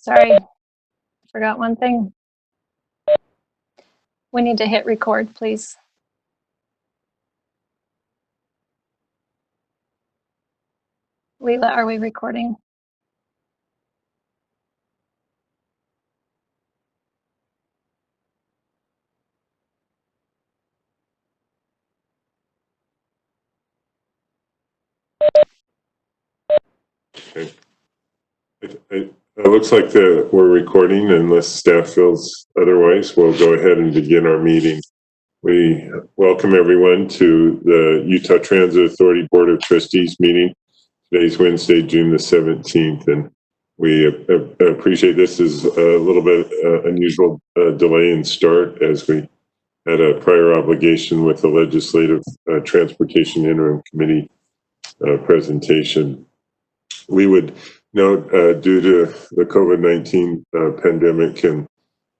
sorry, forgot one thing. We need to hit record, please. Leila, are we recording? Okay. It looks like we're recording. Unless staff feels otherwise, we'll go ahead and begin our meeting. We welcome everyone to the Utah Transit Authority Board of Trustees meeting. Today's Wednesday, June the 17th, and we appreciate this is a little bit unusual delay in start as we had a prior obligation with the Legislative Transportation Interim Committee presentation. We would note, due to the COVID-19 pandemic and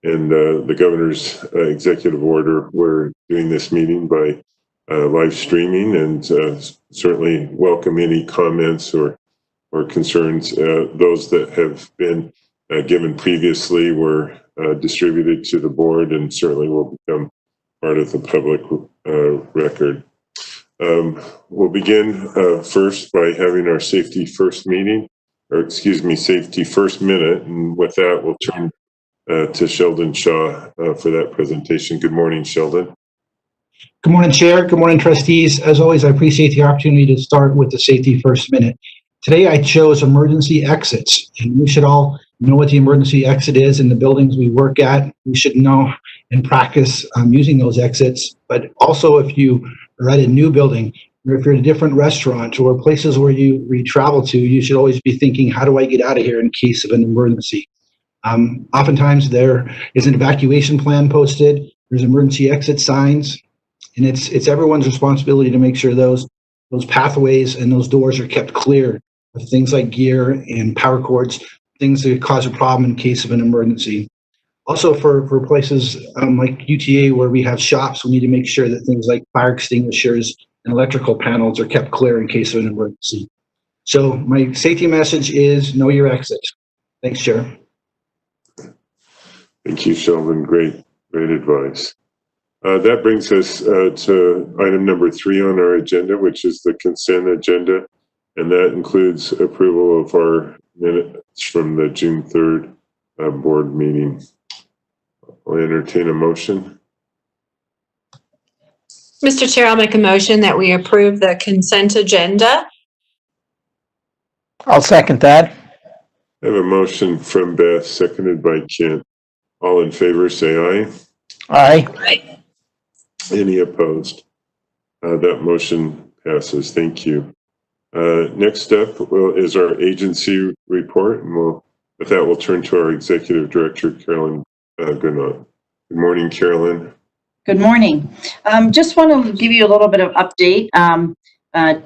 the governor's executive order, we're doing this meeting by live streaming, and certainly welcome any comments or concerns. Those that have been given previously were distributed to the board and certainly will become part of the public record. We'll begin first by having our safety first meeting, or excuse me, safety first minute. And with that, we'll turn to Sheldon Shaw for that presentation. Good morning, Sheldon. Good morning, Chair. Good morning, trustees. As always, I appreciate the opportunity to start with the safety first minute. Today, I chose emergency exits, and we should all know what the emergency exit is in the buildings we work at. We should know and practice using those exits. But also, if you are at a new building, or if you're at a different restaurant or places where you travel to, you should always be thinking, how do I get out of here in case of an emergency? Oftentimes, there is an evacuation plan posted. There's emergency exit signs. And it's everyone's responsibility to make sure those pathways and those doors are kept clear of things like gear and power cords, things that cause a problem in case of an emergency. Also, for places like UTA where we have shops, we need to make sure that things like fire extinguishers and electrical panels are kept clear in case of an emergency. So my safety message is know your exit. Thanks, Chair. Thank you, Sheldon. Great advice. That brings us to item number 3 on our agenda, which is the consent agenda, and that includes approval of our minutes from the June 3rd board meeting. I'll entertain a motion. Mr. Chair, I'll make a motion that we approve the consent agenda. I'll second that. I have a motion from Beth, seconded by Kent. All in favor, say aye. Aye. Aye. Any opposed? That motion passes. Thank you. Next up is our agency report, and with that, we'll turn to our Executive Director, Carolyn Goodnought. Good morning, Carolyn. Good morning. Just want to give you a little bit of update.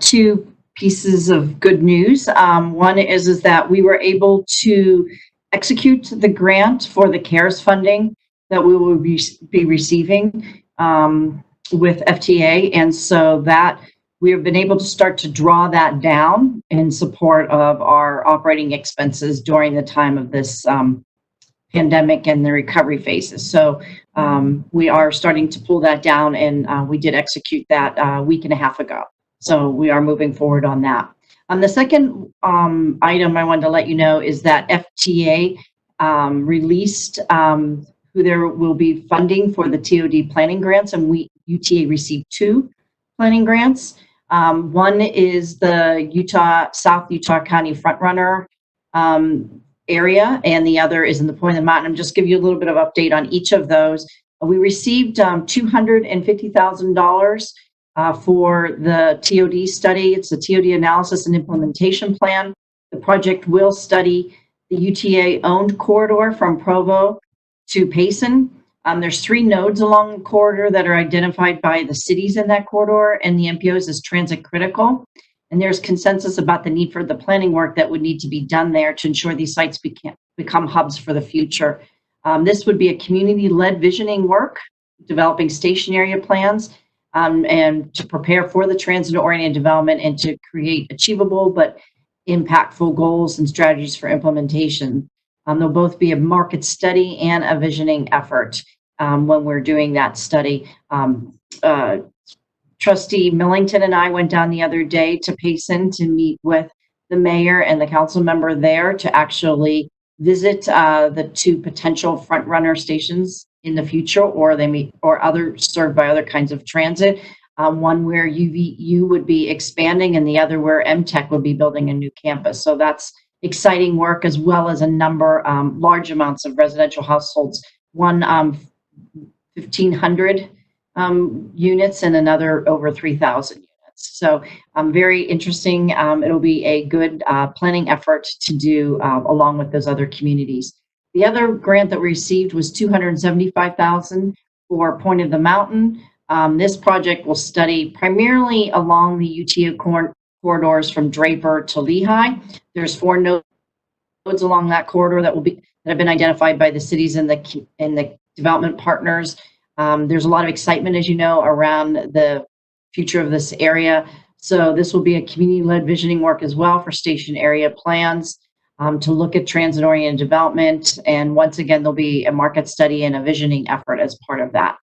2 pieces of good news. One is that we were able to execute the grant for the CARES funding that we will be receiving with FTA, and so that we have been able to start to draw that down in support of our operating expenses during the time of this pandemic and the recovery phases. So we are starting to pull that down, and we did execute that a week and a half ago. So we are moving forward on that. The second item I wanted to let you know is that FTA released who there will be funding for the TOD planning grants, and UTA received 2 planning grants. One is the South Utah County Frontrunner area, and the other is in the Point of the Mountain. I'm just give you a little bit of update on each of those. We received $250,000 for the TOD study. It's a TOD analysis and implementation plan. The project will study the UTA-owned corridor from Provo to Payson. There's 3 nodes along the corridor that are identified by the cities in that corridor and the MPOs as transit critical. And there's consensus about the need for the planning work that would need to be done there to ensure these sites become hubs for the future. This would be a community-led visioning work, developing station area plans, and to prepare for the transit-oriented development and to create achievable but impactful goals and strategies for implementation. There'll both be a market study and a visioning effort when we're doing that study. Trustee Millington and I went down the other day to Payson to meet with the mayor and the council member there to actually visit the 2 potential front runner stations in the future, or other served by other kinds of transit. One where UVU would be expanding, and the other where MTech would be building a new campus. So that's exciting work, as well as a number, large amounts of residential households. One 1,500 units and another over 3,000 units. So very interesting. It'll be a good planning effort to do along with those other communities. The other grant that we received was $275,000 for Point of the Mountain. This project will study primarily along the UTA corridors from Draper to Lehigh. There's 4 nodes along that corridor that have been identified by the cities and the development partners. There's a lot of excitement, as you know, around the future of this area. So this will be a community-led visioning work as well for station area plans to look at transit-oriented development. And once again, there'll be a market study and a visioning effort as part of that.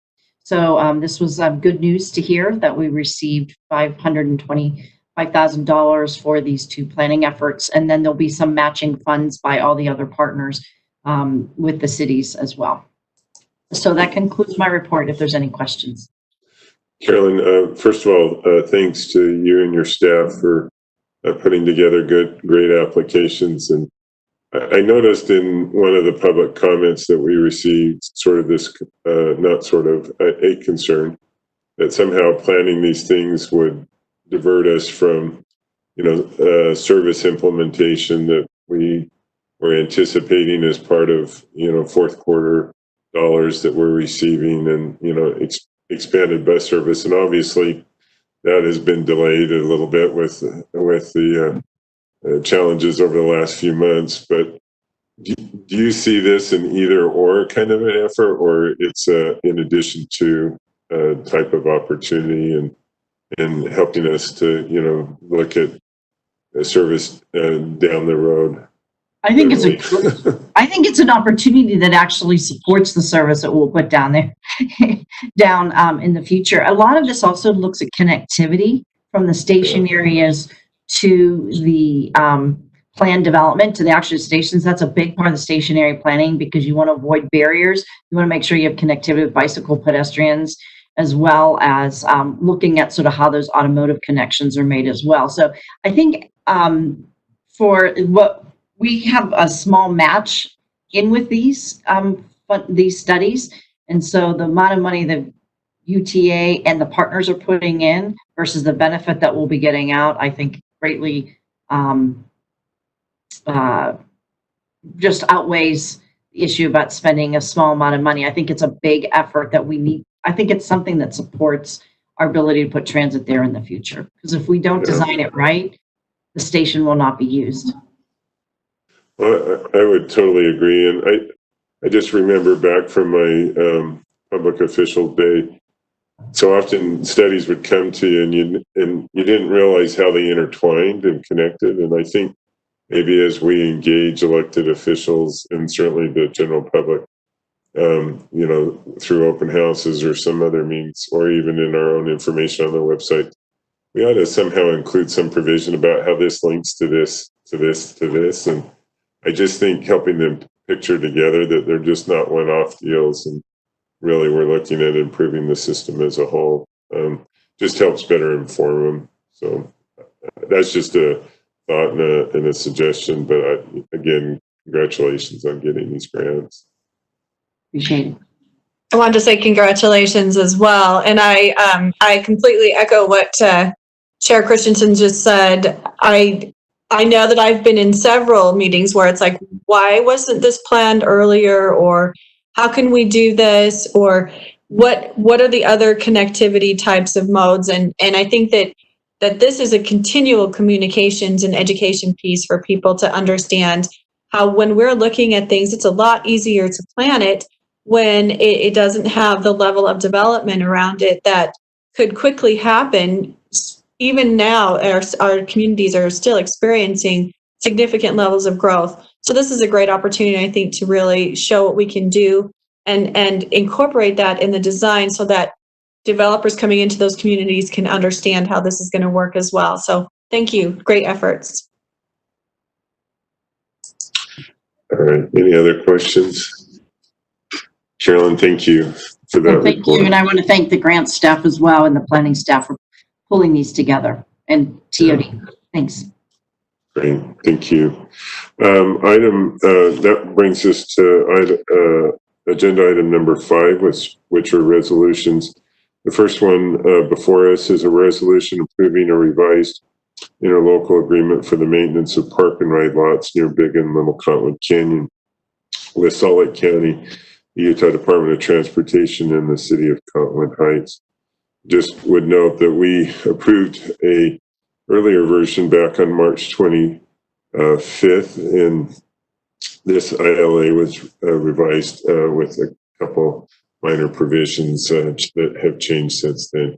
So this was good news to hear that we received $525,000 for these 2 planning efforts. And then there'll be some matching funds by all the other partners with the cities as well. So that concludes my report, if there's any questions. Carolyn, first of all, thanks to you and your staff for putting together great applications. And I noticed in one of the public comments that we received sort of this, a concern that somehow planning these things would divert us from, service implementation that we were anticipating as part of, 4th quarter dollars that we're receiving, and expanded bus service. And obviously that has been delayed a little bit with the challenges over the last few months. But do you see this in either or kind of an effort, or it's in addition to a type of opportunity and helping us to look at a service down the road? I think it's an opportunity that actually supports the service that we'll put down there, in the future. A lot of this also looks at connectivity from the station areas to the planned development to the actual stations. That's a big part of the station area planning, because you want to avoid barriers. You want to make sure you have connectivity with bicycle pedestrians, as well as looking at sort of how those automotive connections are made as well. So I think for what we have a small match in with these studies. And so the amount of money that UTA and the partners are putting in versus the benefit that we'll be getting out, I think greatly just outweighs the issue about spending a small amount of money. I think it's a big effort that we need. I think it's something that supports our ability to put transit there in the future. Because if we don't design it right, the station will not be used. Well, I would totally agree. And I just remember back from my public official day, so often studies would come to you and you didn't realize how they intertwined and connected. And I think maybe as we engage elected officials and certainly the general public, through open houses or some other means, or even in our own information on the website, we ought to somehow include some provision about how this links to this, to this, to this. And I just think helping them picture together that they're just not one-off deals, and really we're looking at improving the system as a whole, just helps better inform them. So that's just a thought and a suggestion, but again, congratulations on getting these grants. Appreciate it. I wanted to say congratulations as well. And I completely echo what Chair Christensen just said. I know that I've been in several meetings where it's like, why wasn't this planned earlier? Or how can we do this? Or what are the other connectivity types of modes? And I think that this is a continual communications and education piece for people to understand how when we're looking at things, it's a lot easier to plan it when it doesn't have the level of development around it that could quickly happen. Even now, our communities are still experiencing significant levels of growth. So this is a great opportunity, I think, to really show what we can do and incorporate that in the design so that developers coming into those communities can understand how this is going to work as well. So thank you. Great efforts. All right. Any other questions? Carolyn, thank you for that. Well, thank report. you, and I want to thank the grant staff as well and the planning staff for pulling these together, and TOD. Thanks. Great, thank you. That brings us to agenda item number 5, which are resolutions. The first one before us is a resolution approving a revised interlocal agreement for the maintenance of park and ride lots near Big and Little Cottonwood Canyon with Salt Lake County, the Utah Department of Transportation, and the City of Cottonwood Heights. Just would note that we approved a earlier version back on March 25th, and this ILA was revised with a couple minor provisions that have changed since then.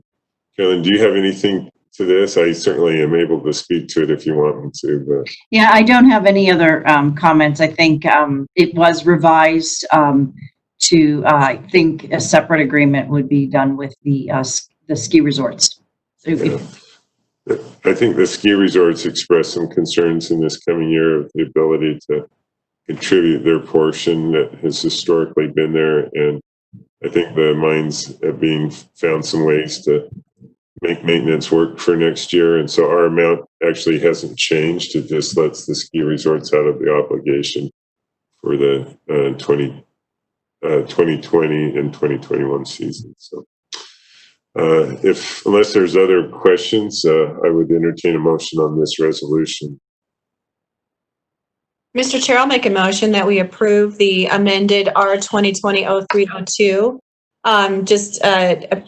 Carolyn, do you have anything to this? I certainly am able to speak to it if you want me to. But. Yeah, I don't have any other comments. I think it was revised to, I think a separate agreement would be done with the ski resorts. Yeah. I think the ski resorts expressed some concerns in this coming year of the ability to contribute their portion that has historically been there. And I think the mines have found some ways to make maintenance work for next year. And so our amount actually hasn't changed. It just lets the ski resorts out of the obligation for the 2020 and 2021 season. So unless there's other questions, I would entertain a motion on this resolution. Mr. Chair, I'll make a motion that we approve the amended R 2020-0302. Just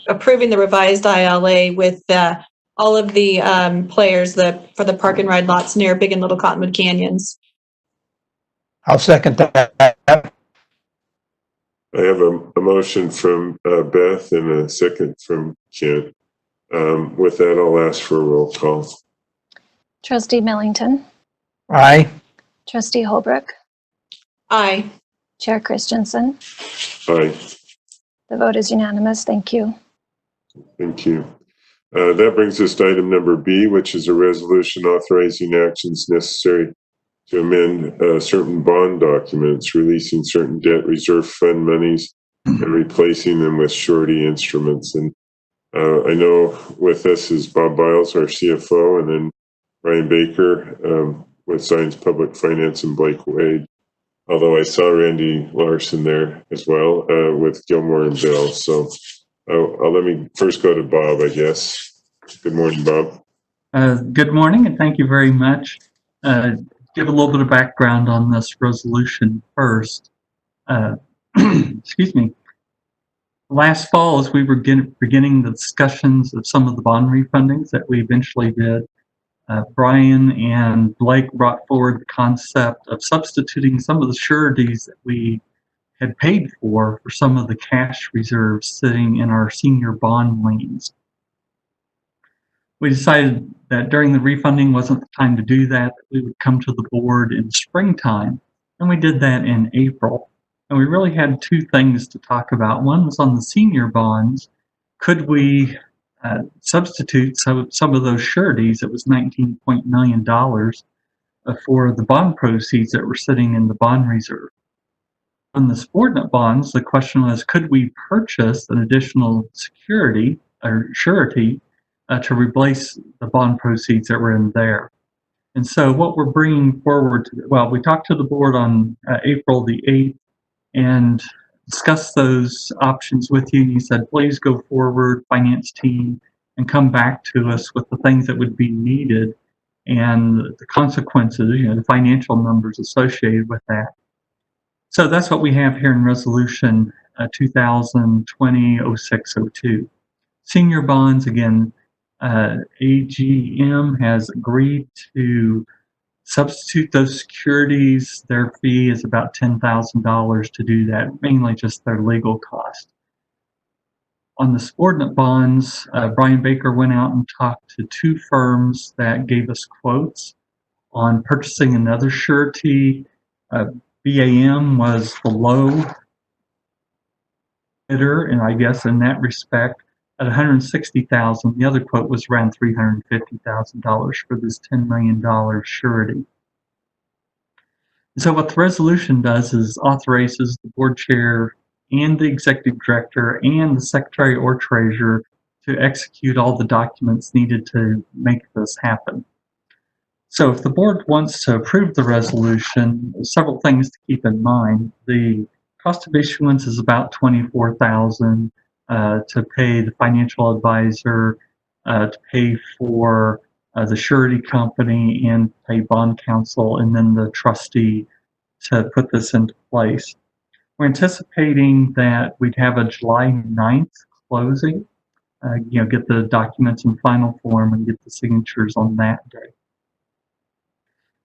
approving the revised ILA with all of the players for the park and ride lots near Big and Little Cottonwood Canyons. I'll second that. I have a motion from Beth and a second from Ken. With that, I'll ask for a roll call. Trustee Millington, Aye. Trustee Holbrook, Aye. Chair Christensen. Aye. The vote is unanimous. Thank you. Thank you. That brings us to item number B, which is a resolution authorizing actions necessary to amend certain bond documents, releasing certain debt reserve fund monies and replacing them with surety instruments. And I know with us is Bob Biles, our CFO, and then Ryan Baker with Science Public Finance, and Blake Wade. Although I saw Randy Larson there as well with Gilmore and Bill. So let me first go to Bob, I guess. Good morning, Bob. Good morning, and thank you very much. Give a little bit of background on this resolution first. Excuse me. Last fall, as we were beginning the discussions of some of the bond refundings that we eventually did, Brian and Blake brought forward the concept of substituting some of the sureties that we had paid for some of the cash reserves sitting in our senior bond liens. We decided that during the refunding wasn't the time to do that. We would come to the board in springtime, and we did that in April. And we really had two things to talk about. One was on the senior bonds. Could we substitute some of those sureties? It was $19 million for the bond proceeds that were sitting in the bond reserve. On the subordinate bonds, the question was, could we purchase an additional security or surety to replace the bond proceeds that were in there? And so what we're bringing forward, we talked to the board on April the 8th and discussed those options with you. And you said, please go forward, finance team, and come back to us with the things that would be needed and the consequences, the financial numbers associated with that. So that's what we have here in Resolution 2020-0602. Senior bonds, again, AGM has agreed to substitute those securities. Their fee is about $10,000 to do that, mainly just their legal cost. On the subordinate bonds, Brian Baker went out and talked to two firms that gave us quotes on purchasing another surety BAM was the low bidder, and I guess in that respect, at $160,000, the other quote was around $350,000 for this $10 million surety. So what the resolution does is authorizes the board chair and the executive director and the secretary or treasurer to execute all the documents needed to make this happen. So if the board wants to approve the resolution, several things to keep in mind. The cost of issuance is about $24,000 to pay the financial advisor, to pay for the surety company, and pay bond counsel, and then the trustee to put this into place. We're anticipating that we'd have a July 9th closing, get the documents in final form and get the signatures on that day.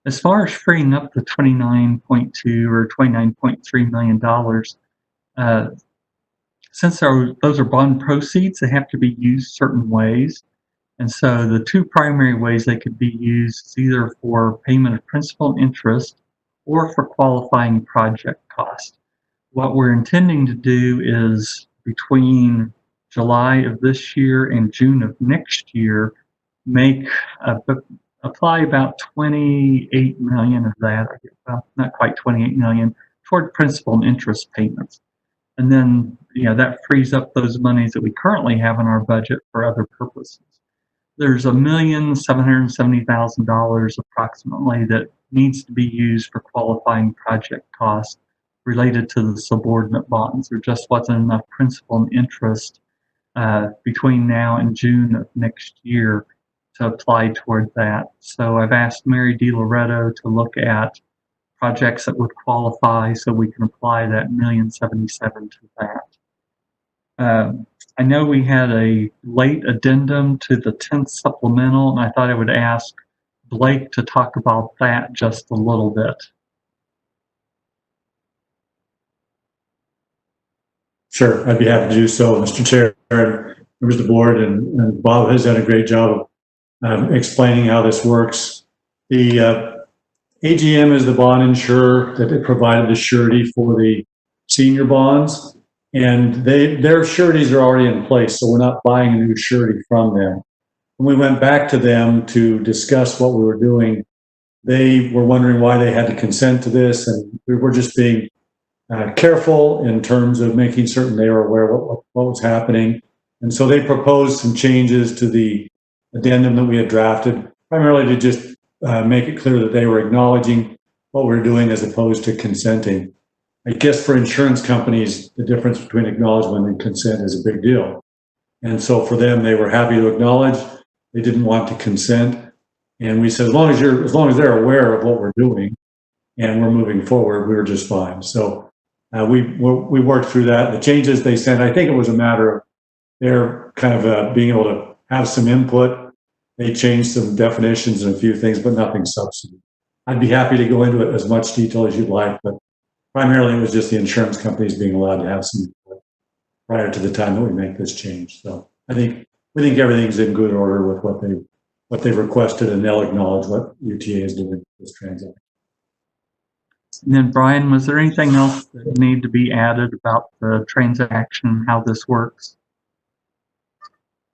As far as freeing up the $29.2 or $29.3 million, since those are bond proceeds, they have to be used certain ways. And so the two primary ways they could be used is either for payment of principal and interest or for qualifying project cost. What we're intending to do is between July of this year and June of next year, apply about 28 million of that, well, not quite 28 million, toward principal and interest payments. And then, that frees up those monies that we currently have in our budget for other purposes. There's $1,770,000 approximately that needs to be used for qualifying project costs related to the subordinate bonds. There just wasn't enough principal and interest between now and June of next year to apply toward that. So I've asked Mary DiLoretto to look at projects that would qualify so we can apply that $1,077,000 to that. I know we had a late addendum to the 10th supplemental, and I thought I would ask Blake to talk about that just a little bit. Sure, I'd be happy to do so, Mr. Chair, members of the board, and Bob has done a great job of explaining how this works. The AGM is the bond insurer that it provided the surety for the senior bonds, and their sureties are already in place, so we're not buying a new surety from them. When we went back to them to discuss what we were doing, they were wondering why they had to consent to this, and we were just being careful in terms of making certain they were aware of what was happening. And so they proposed some changes to the addendum that we had drafted, primarily to just make it clear that they were acknowledging what we're doing as opposed to consenting. I guess for insurance companies, the difference between acknowledgement and consent is a big deal. And so for them, they were happy to acknowledge. They didn't want to consent. And we said, as long as they're aware of what we're doing and we're moving forward, we were just fine. So we worked through that. The changes they sent, I think it was a matter of their kind of being able to have some input. They changed some definitions and a few things, but nothing substantive. I'd be happy to go into it as much detail as you'd like, but primarily it was just the insurance companies being allowed to have some input prior to the time that we make this change. So we think everything's in good order with what they requested, and they'll acknowledge what UTA is doing with this transaction. And then Brian, was there anything else that needed to be added about the transaction, how this works?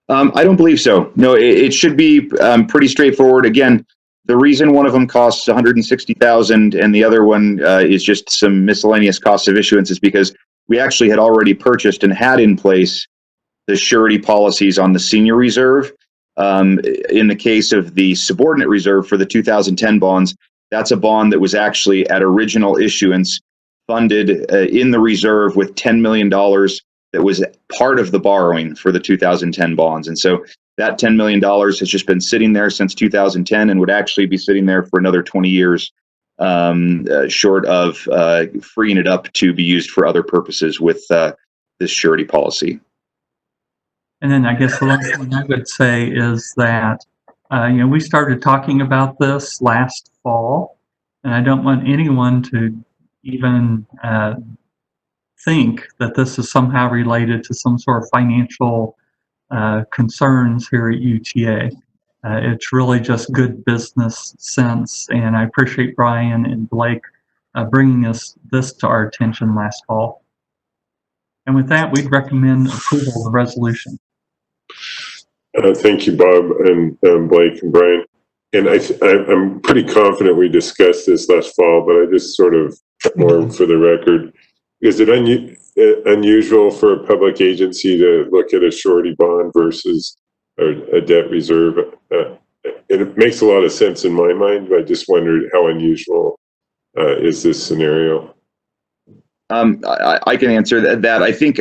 I don't believe so. No, it should be pretty straightforward. Again, the reason one of them costs $160,000 and the other one is just some miscellaneous cost of issuance is because we actually had already purchased and had in place the surety policies on the senior reserve. In the case of the subordinate reserve for the 2010 bonds, that's a bond that was actually at original issuance funded in the reserve with $10 million that was part of the borrowing for the 2010 bonds. And so that $10 million has just been sitting there since 2010 and would actually be sitting there for another 20 years, short of freeing it up to be used for other purposes with this surety policy. And then I guess the last thing I would say is that, we started talking about this last fall, and I don't want anyone to even think that this is somehow related to some sort of financial concerns here at UTA. It's really just good business sense, and I appreciate Brian and Blake bringing this to our attention last fall. And with that, we'd recommend approval of the resolution. Thank you, Bob and Blake and Brian. And I'm pretty confident we discussed this last fall, but I just sort of more for the record. Is it unusual for a public agency to look at a surety bond versus a debt reserve? It makes a lot of sense in my mind, but I just wondered how unusual is this scenario? I can answer that. I think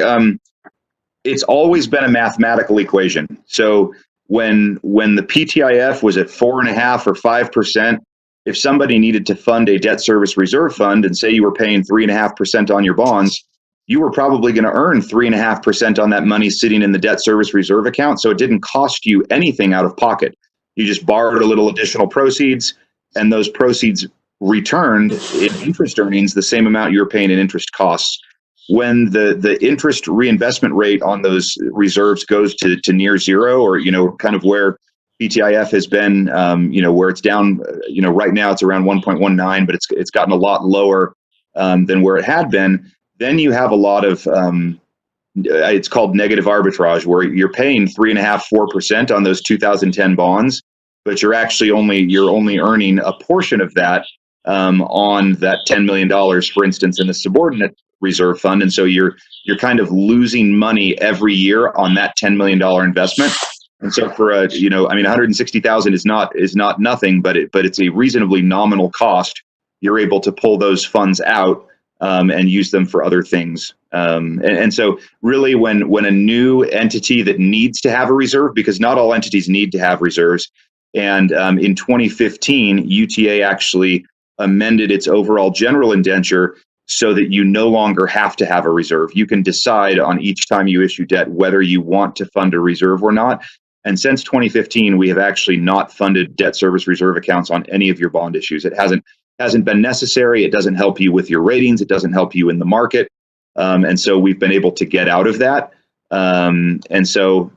it's always been a mathematical equation. So when the PTIF was at 4.5% or 5%, if somebody needed to fund a debt service reserve fund and say you were paying 3.5% on your bonds, you were probably going to earn 3.5% on that money sitting in the debt service reserve account. So it didn't cost you anything out of pocket. You just borrowed a little additional proceeds, and those proceeds returned in interest earnings the same amount you were paying in interest costs. When the interest reinvestment rate on those reserves goes to near zero, or kind of where PTIF has been, where it's down, right now it's around 1.19, but it's gotten a lot lower than where it had been. Then you have a lot of it's called negative arbitrage, where you're paying 3.5–4% on those 2010 bonds, but you're only earning a portion of that on that $10 million, for instance, in the subordinate reserve fund. And so you're kind of losing money every year on that $10 million investment. And so for $160,000 is not nothing, but it's a reasonably nominal cost. You're able to pull those funds out and use them for other things. And so really when a new entity that needs to have a reserve, because not all entities need to have reserves, and in 2015, UTA actually amended its overall general indenture so that you no longer have to have a reserve. You can decide on each time you issue debt whether you want to fund a reserve or not. And since 2015, we have actually not funded debt service reserve accounts on any of your bond issues. It hasn't been necessary. It doesn't help you with your ratings. It doesn't help you in the market. And so we've been able to get out of that. And so,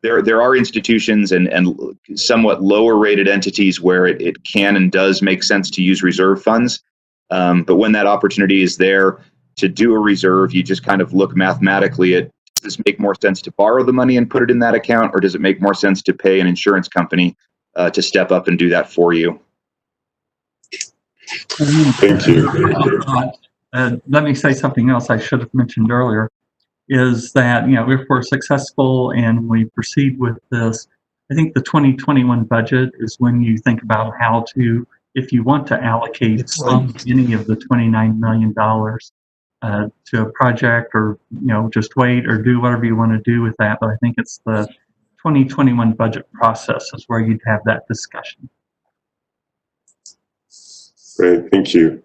there are institutions and somewhat lower rated entities where it can and does make sense to use reserve funds. But when that opportunity is there to do a reserve, you just kind of look mathematically at, does it make more sense to borrow the money and put it in that account, or does it make more sense to pay an insurance company to step up and do that for you? Thank you. Let me say something else I should have mentioned earlier, is that, if we're successful and we proceed with this, I think the 2021 budget is when you think about how to, if you want to allocate any of the $29 million to a project, or, just wait or do whatever you want to do with that. But I think it's the 2021 budget process is where you'd have that discussion. Great, thank you.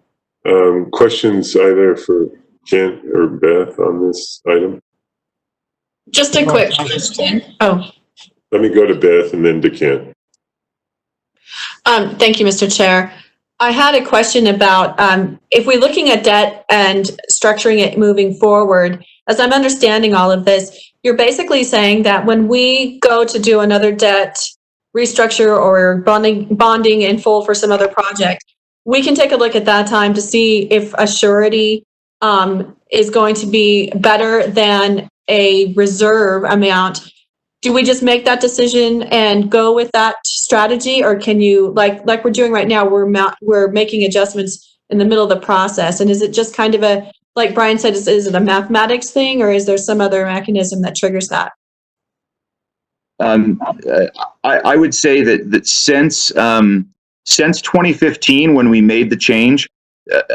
Questions either for Kent or Beth on this item? Just a quick question. Oh. Let me go to Beth and then to Kent. Thank you, Mr. Chair. I had a question about if we're looking at debt and structuring it moving forward, as I'm understanding all of this, you're basically saying that when we go to do another debt restructure or bonding in full for some other project, we can take a look at that time to see if a surety is going to be better than a reserve amount. Do we just make that decision and go with that strategy, or can you, like we're doing right now, we're making adjustments in the middle of the process? And is it just kind of a, like Brian said, is it a mathematics thing, or is there some other mechanism that triggers that? I would say that since 2015, when we made the change,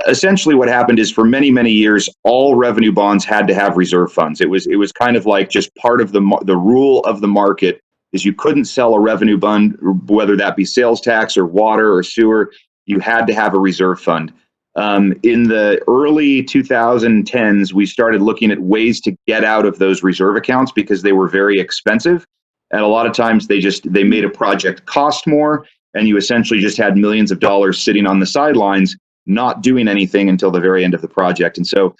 essentially what happened is for many, many years, all revenue bonds had to have reserve funds. It was kind of like just part of the rule of the market is you couldn't sell a revenue bond, whether that be sales tax or water or sewer, you had to have a reserve fund. In the early 2010s, we started looking at ways to get out of those reserve accounts because they were very expensive. And a lot of times they made a project cost more, and you essentially just had millions of dollars sitting on the sidelines, not doing anything until the very end of the project. And so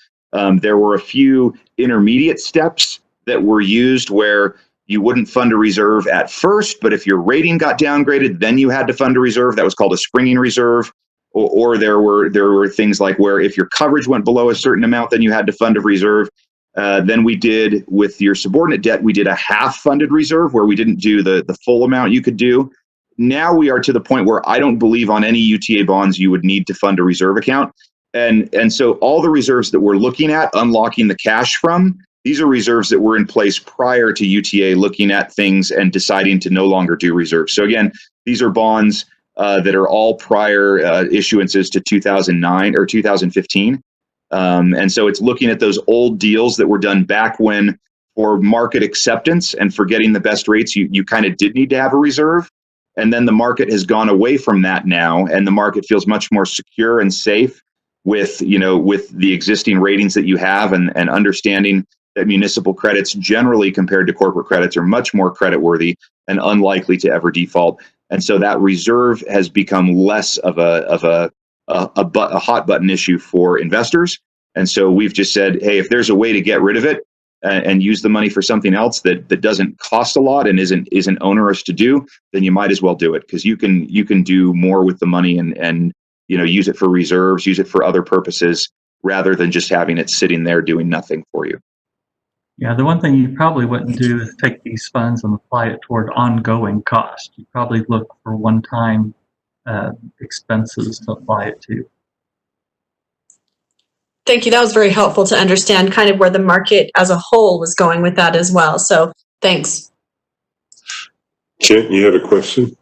there were a few intermediate steps that were used where you wouldn't fund a reserve at first, but if your rating got downgraded, then you had to fund a reserve. That was called a springing reserve. or there were things like where if your coverage went below a certain amount, then you had to fund a reserve. Then we did with your subordinate debt, we did a half funded reserve where we didn't do the full amount you could do. Now we are to the point where I don't believe on any UTA bonds you would need to fund a reserve account. And so all the reserves that we're looking at unlocking the cash from, these are reserves that were in place prior to UTA looking at things and deciding to no longer do reserves. So again, these are bonds that are all prior issuances to 2009 or 2015. And so it's looking at those old deals that were done back when, for market acceptance and for getting the best rates, you kind of did need to have a reserve. And then the market has gone away from that now, and the market feels much more secure and safe with, with the existing ratings that you have, and understanding that municipal credits generally compared to corporate credits are much more creditworthy and unlikely to ever default. And so that reserve has become less of a hot button issue for investors. And so we've just said, hey, if there's a way to get rid of it and use the money for something else that doesn't cost a lot and isn't onerous to do, then you might as well do it, because you can do more with the money and use it for reserves, use it for other purposes, rather than just having it sitting there doing nothing for you. Yeah, the one thing you probably wouldn't do is take these funds and apply it toward ongoing costs. You'd probably look for one-time expenses to apply it to. Thank you. That was very helpful to understand kind of where the market as a whole was going with that as well. So thanks. Kent, you had a question?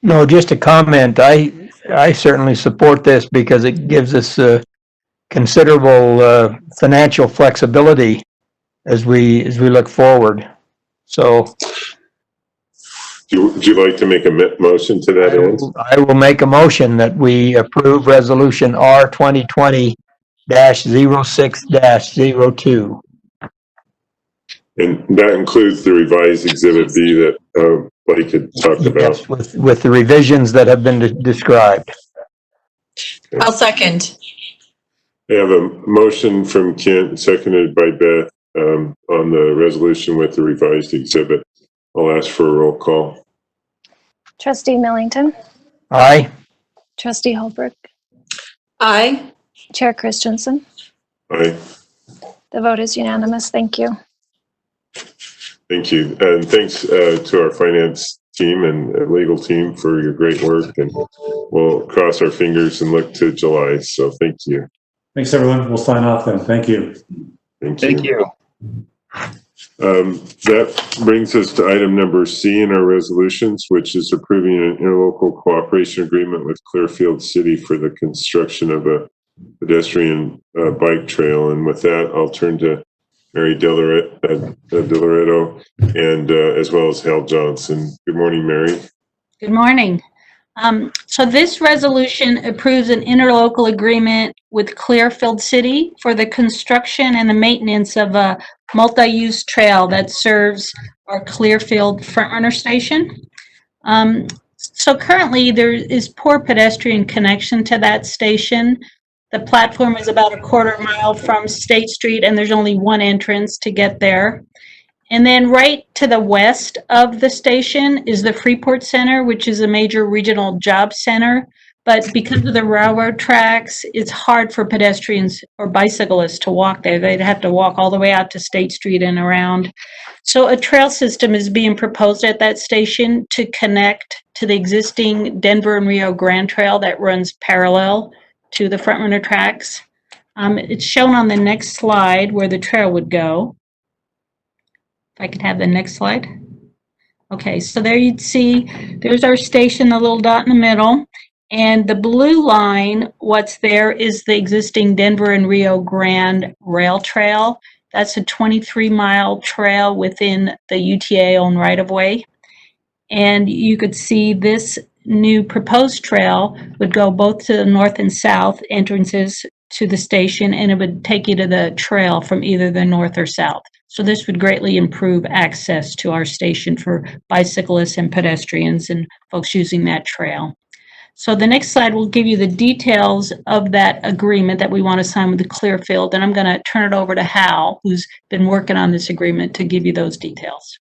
No, just a comment. I certainly support this because it gives us considerable financial flexibility as we look forward. So Would you like to make a motion to that end? I will make a motion that we approve resolution R 2020-06-02. And that includes the revised Exhibit B that Blake had talked about. Yes, with the revisions that have been described. I'll second. I have a motion from Kent, seconded by Beth, on the resolution with the revised exhibit. I'll ask for a roll call. Trustee Millington, Aye. Trustee Holbrook, Aye. Chair Christensen. Aye. The vote is unanimous. Thank you. Thank you. And thanks to our finance team and legal team for your great work. And we'll cross our fingers and look to July. So thank you. Thanks, everyone. We'll sign off then. Thank you. Thank you. That brings us to item number C in our resolutions, which is approving an interlocal cooperation agreement with Clearfield City for the construction of a pedestrian bike trail. And with that, I'll turn to Mary Delaretto and as well as Hal Johnson. Good morning, Mary. Good morning. So this resolution approves an interlocal agreement with Clearfield City for the construction and the maintenance of a multi-use trail that serves our Clearfield Frontrunner station. So currently there is poor pedestrian connection to that station. The platform is about a quarter-mile from State Street, and there's only one entrance to get there. And then right to the west of the station is the Freeport Center, which is a major regional job center. But because of the railroad tracks, it's hard for pedestrians or bicyclists to walk there. They'd have to walk all the way out to State Street and around. So a trail system is being proposed at that station to connect to the existing Denver and Rio Grande Trail that runs parallel to the Frontrunner tracks. It's shown on the next slide where the trail would go. If I could have the next slide. Okay, so there you'd see, there's our station, the little dot in the middle. And the blue line, what's there is the existing Denver and Rio Grande rail trail. That's a 23-mile trail within the UTA-owned right-of-way. And you could see this new proposed trail would go both to the north and south entrances to the station, and it would take you to the trail from either the north or south. So this would greatly improve access to our station for bicyclists and pedestrians and folks using that trail. So the next slide will give you the details of that agreement that we want to sign with the Clearfield, and I'm going to turn it over to Hal, who's been working on this agreement, to give you those details.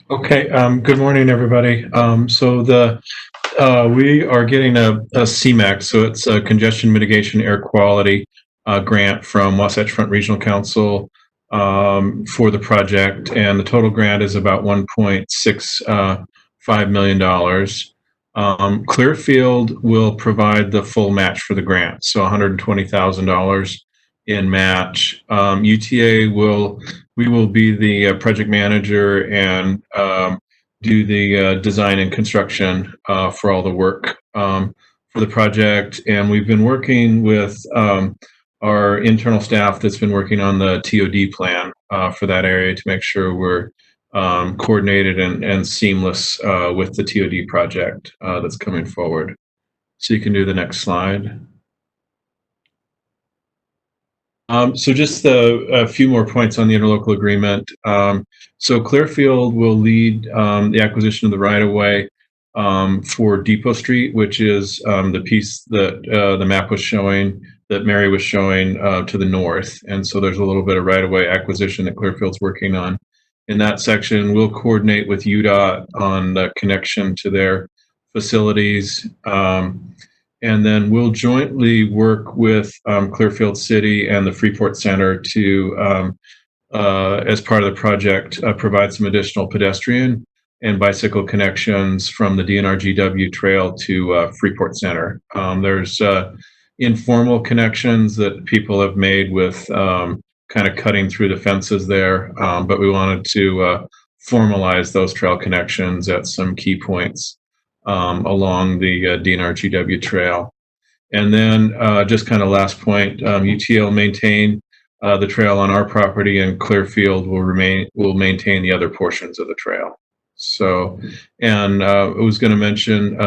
Okay, good morning, everybody. We are getting a CMAQ, so it's a Congestion Mitigation Air Quality grant from Wasatch Front Regional Council for the project, and the total grant is about $1.65 million. Clearfield will provide the full match for the grant, so $120,000 in match. We will be the project manager and do the design and construction for all the work for the project. And we've been working with our internal staff that's been working on the TOD plan for that area to make sure we're coordinated and seamless with the TOD project that's coming forward. So you can do the next slide. So just a few more points on the interlocal agreement. So Clearfield will lead the acquisition of the right-of-way for Depot Street, which is the piece that the map was showing, that Mary was showing to the north. And so there's a little bit of right-of-way acquisition that Clearfield's working on. In that section, we'll coordinate with UDOT on the connection to their facilities. And then we'll jointly work with Clearfield City and the Freeport Center to, as part of the project, provide some additional pedestrian and bicycle connections from the DNR-GW trail to Freeport Center. There's informal connections that people have made with kind of cutting through the fences there, but we wanted to formalize those trail connections at some key points along the DNR-GW trail. And then just kind of last point, UTA will maintain the trail on our property, and Clearfield will maintain the other portions of the trail. So, and I was going to mention,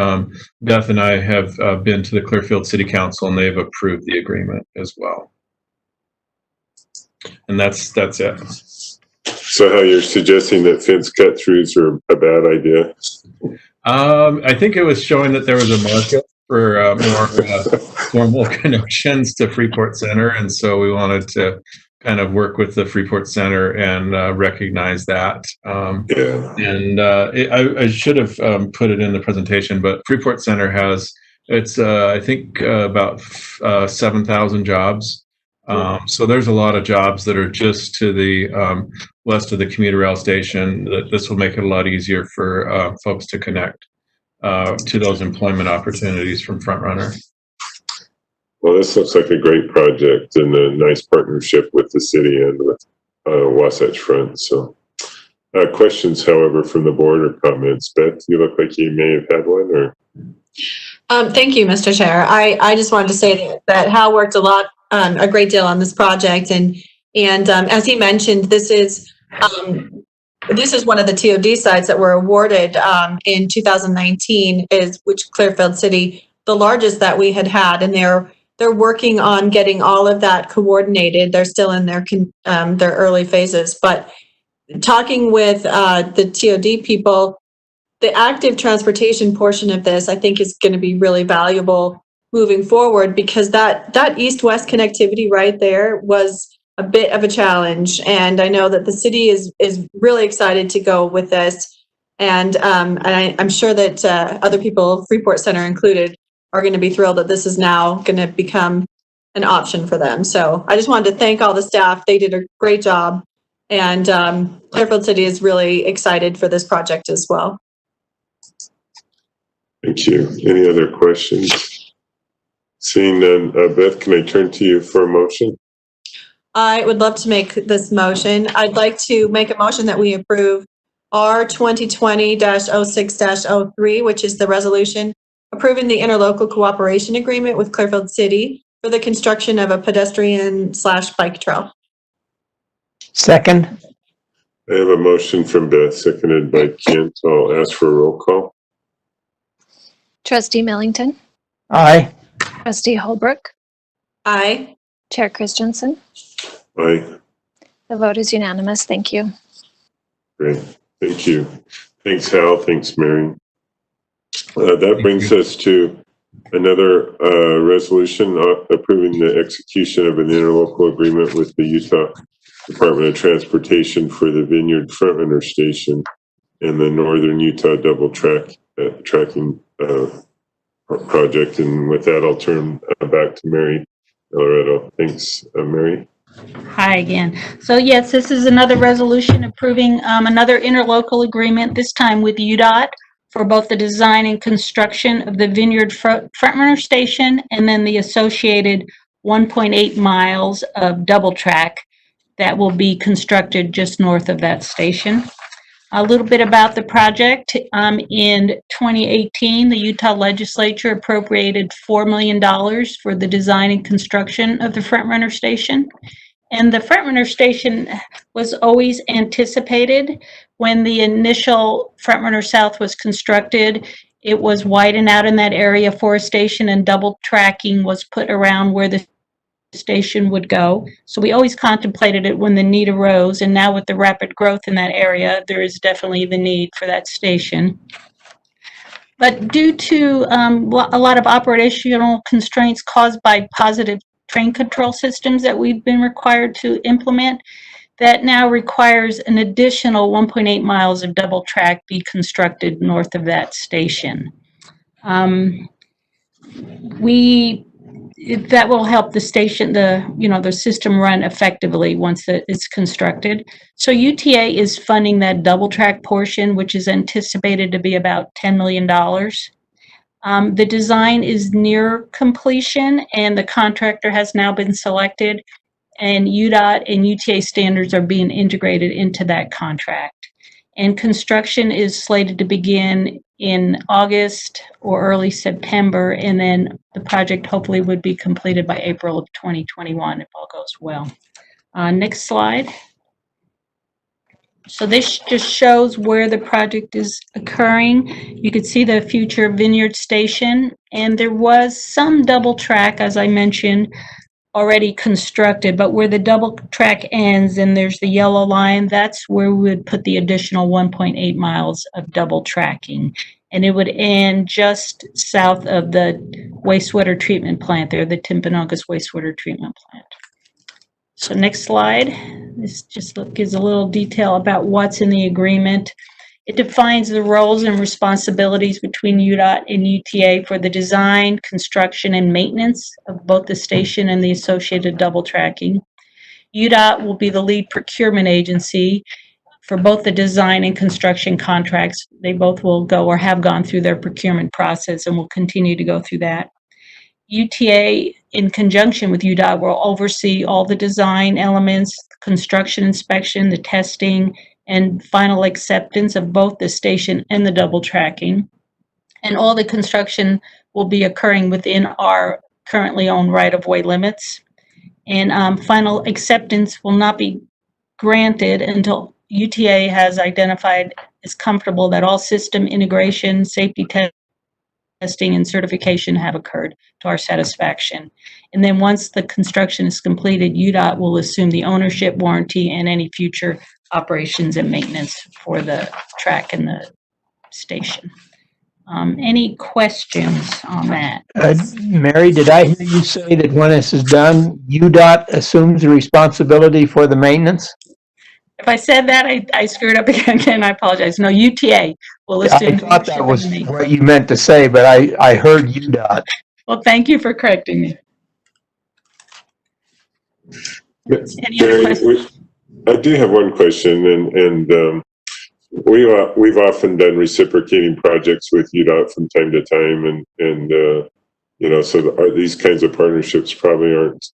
Beth and I have been to the Clearfield City Council, and they've approved the agreement as well. And that's it. So how you're suggesting that fence cut-throughs are a bad idea? I think it was showing that there was a market for more formal connections to Freeport Center, and so we wanted to kind of work with the Freeport Center and recognize that. Yeah. And I should have put it in the presentation, but Freeport Center has, it's I think about 7,000 jobs. So there's a lot of jobs that are just to the west of the commuter rail station. This will make it a lot easier for folks to connect to those employment opportunities from FrontRunner. Well, this looks like a great project and a nice partnership with the city and with Wasatch Front. So questions, however, from the board or comments? Beth, you look like you may have had one. Or Thank you, Mr. Chair. I just wanted to say that Hal worked a great deal on this project, and as he mentioned, this is one of the TOD sites that were awarded in 2019, which Clearfield City, the largest that we had, and they're working on getting all of that coordinated. They're still in their early phases, but talking with the TOD people, the active transportation portion of this, I think, is going to be really valuable moving forward, because that east-west connectivity right there was a bit of a challenge. And I know that the city is really excited to go with this. And I'm sure that other people, Freeport Center included, are going to be thrilled that this is now going to become an option for them. So I just wanted to thank all the staff. They did a great job. And Clearfield City is really excited for this project as well. thank you. Any other questions? Seeing none, Beth, can I turn to you for a motion? I would love to make this motion. I'd like to make a motion that we approve R 2020-06-03, which is the resolution approving the interlocal cooperation agreement with Clearfield City for the construction of a pedestrian/bike trail. Second. I have a motion from Beth, seconded by Kent. I'll ask for a roll call. Trustee Millington, Aye. Trustee Holbrook, Aye. Chair Christensen. Aye. The vote is unanimous. Thank you. Great. Thank you. Thanks, Hal. Thanks, Mary. That brings us to another resolution approving the execution of an interlocal agreement with the Utah Department of Transportation for the Vineyard FrontRunner Station and the Northern Utah double tracking project. And with that, I'll turn back to Mary Loretto. Thanks, Mary. Hi again. So yes, this is another resolution approving another interlocal agreement, this time with UDOT, for both the design and construction of the Vineyard Frontrunner Station and then the associated 1.8 miles of double track that will be constructed just north of that station. A little bit about the project. In 2018, the Utah legislature appropriated $4 million for the design and construction of the Frontrunner Station. And the Frontrunner Station was always anticipated. When the initial Frontrunner South was constructed, it was widened out in that area for a station, and double tracking was put around where the station would go. So we always contemplated it when the need arose, and now with the rapid growth in that area, there is definitely the need for that station. But due to a lot of operational constraints caused by positive train control systems that we've been required to implement, that now requires an additional 1.8 miles of double track be constructed north of that station. That will help the station, the system run effectively once it's constructed. So UTA is funding that double track portion, which is anticipated to be about $10 million. The design is near completion, and the contractor has now been selected, and UDOT and UTA standards are being integrated into that contract. And construction is slated to begin in August or early September, and then the project hopefully would be completed by April of 2021 if all goes well. Next slide. So this just shows where the project is occurring. You can see the future Vineyard Station, and there was some double track, as I mentioned, already constructed, but where the double track ends and there's the yellow line, that's where we would put the additional 1.8 miles of double tracking. And it would end just south of the wastewater treatment plant there, the Timpanogos wastewater treatment plant. So next slide. This just gives a little detail about what's in the agreement. It defines the roles and responsibilities between UDOT and UTA for the design, construction, and maintenance of both the station and the associated double tracking. UDOT will be the lead procurement agency for both the design and construction contracts. They both will go or have gone through their procurement process and will continue to go through that. UTA, in conjunction with UDOT, will oversee all the design elements, construction inspection, the testing, and final acceptance of both the station and the double tracking. And all the construction will be occurring within our currently owned right-of-way limits. And final acceptance will not be granted until UTA has identified is comfortable that all system integration, safety testing, and certification have occurred to our satisfaction. And then once the construction is completed, UDOT will assume the ownership, warranty, and any future operations and maintenance for the track and the station. Any questions on that? Mary, did I hear you say that when this is done, UDOT assumes the responsibility for the maintenance? If I said that, I screwed up again. I apologize. No, UTA will assume. I thought that was what you meant to say, but I heard UDOT. Well, thank you for correcting me. Any other questions? I do have one question, and we've often done reciprocating projects with UDOT from time to time, and so these kinds of partnerships probably aren't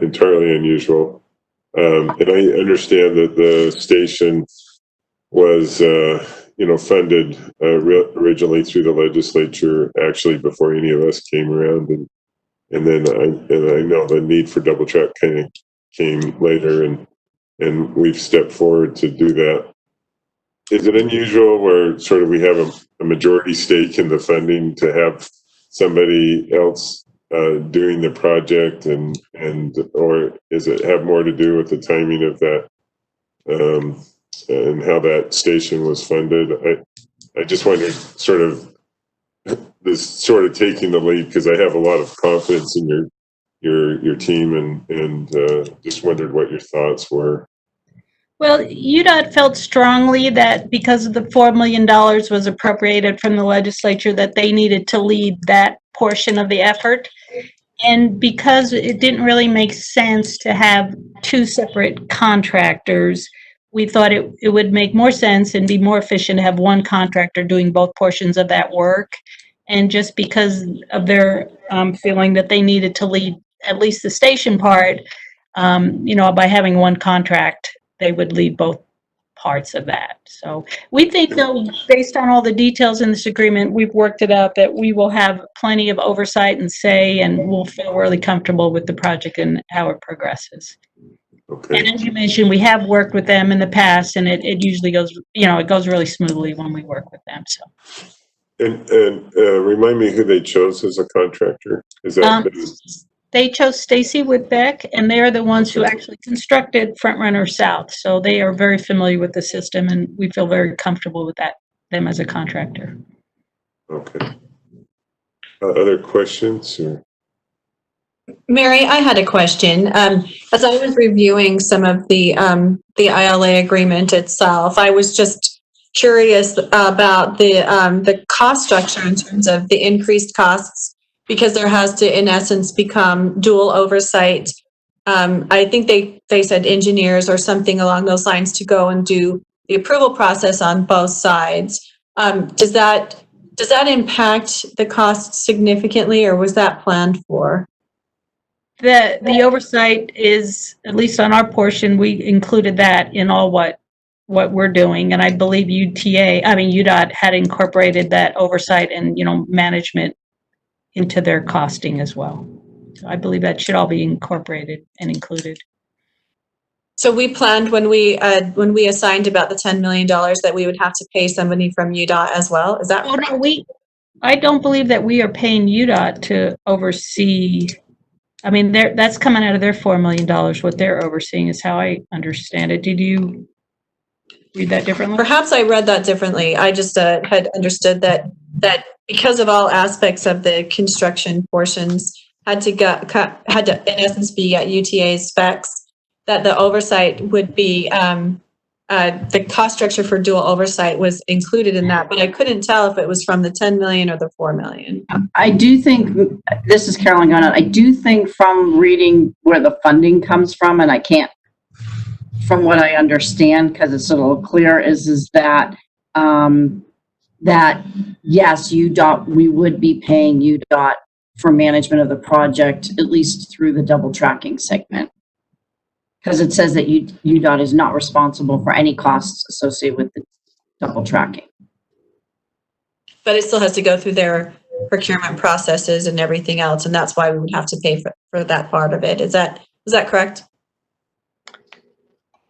entirely unusual. And I understand that the station was, funded originally through the legislature, actually before any of us came around, and then I know the need for double track kind of came later, and we've stepped forward to do that. Is it unusual where sort of we have a majority stake in the funding to have somebody else doing the project, or does it have more to do with the timing of that and how that station was funded? I just wondered sort of taking the lead, because I have a lot of confidence in your team, and just wondered what your thoughts were. Well, UDOT felt strongly that because of the $4 million was appropriated from the legislature, that they needed to lead that portion of the effort. And because it didn't really make sense to have two separate contractors, we thought it would make more sense and be more efficient to have one contractor doing both portions of that work. And just because of their feeling that they needed to lead at least the station part, by having one contract, they would lead both parts of that. So we think, though, based on all the details in this agreement, we've worked it out that we will have plenty of oversight and say, and we'll feel really comfortable with the project and how it progresses. Okay. And as you mentioned, we have worked with them in the past, and it usually goes, it goes really smoothly when we work with them. So. And remind me who they chose as a contractor. Is that they chose Stacy Whitbeck, and they're the ones who actually constructed Front Runner South. So they are very familiar with the system, and we feel very comfortable with them as a contractor. Okay. Other questions? Or? Mary, I had a question. As I was reviewing some of the ILA agreement itself, I was just curious about the cost structure in terms of the increased costs, because there has to, in essence, become dual oversight. I think they said engineers or something along those lines to go and do the approval process on both sides. Does that impact the cost significantly, or was that planned for? The oversight is, at least on our portion, we included that in all what we're doing, and I believe UDOT had incorporated that oversight and management into their costing as well. So I believe that should all be incorporated and included. So we planned when we assigned about the $10 million that we would have to pay somebody from UDOT as well. Is that? Oh no, I don't believe that we are paying UDOT to oversee. I mean, that's coming out of their $4 million. What they're overseeing is how I understand it. Did you read that differently? Perhaps I read that differently. I just had understood that because of all aspects of the construction portions had to in essence be at UTA's specs, that the oversight would be the cost structure for dual oversight was included in that, but I couldn't tell if it was from the 10 million or the 4 million. I do think, this is Carolyn Gunn, I do think from reading where the funding comes from, and I can't, from what I understand, because it's a little clear, is that that yes, UDOT, we would be paying UDOT for management of the project, at least through the double tracking segment. Because it says that UDOT is not responsible for any costs associated with the double tracking. But it still has to go through their procurement processes and everything else, and that's why we would have to pay for that part of it. Is that correct?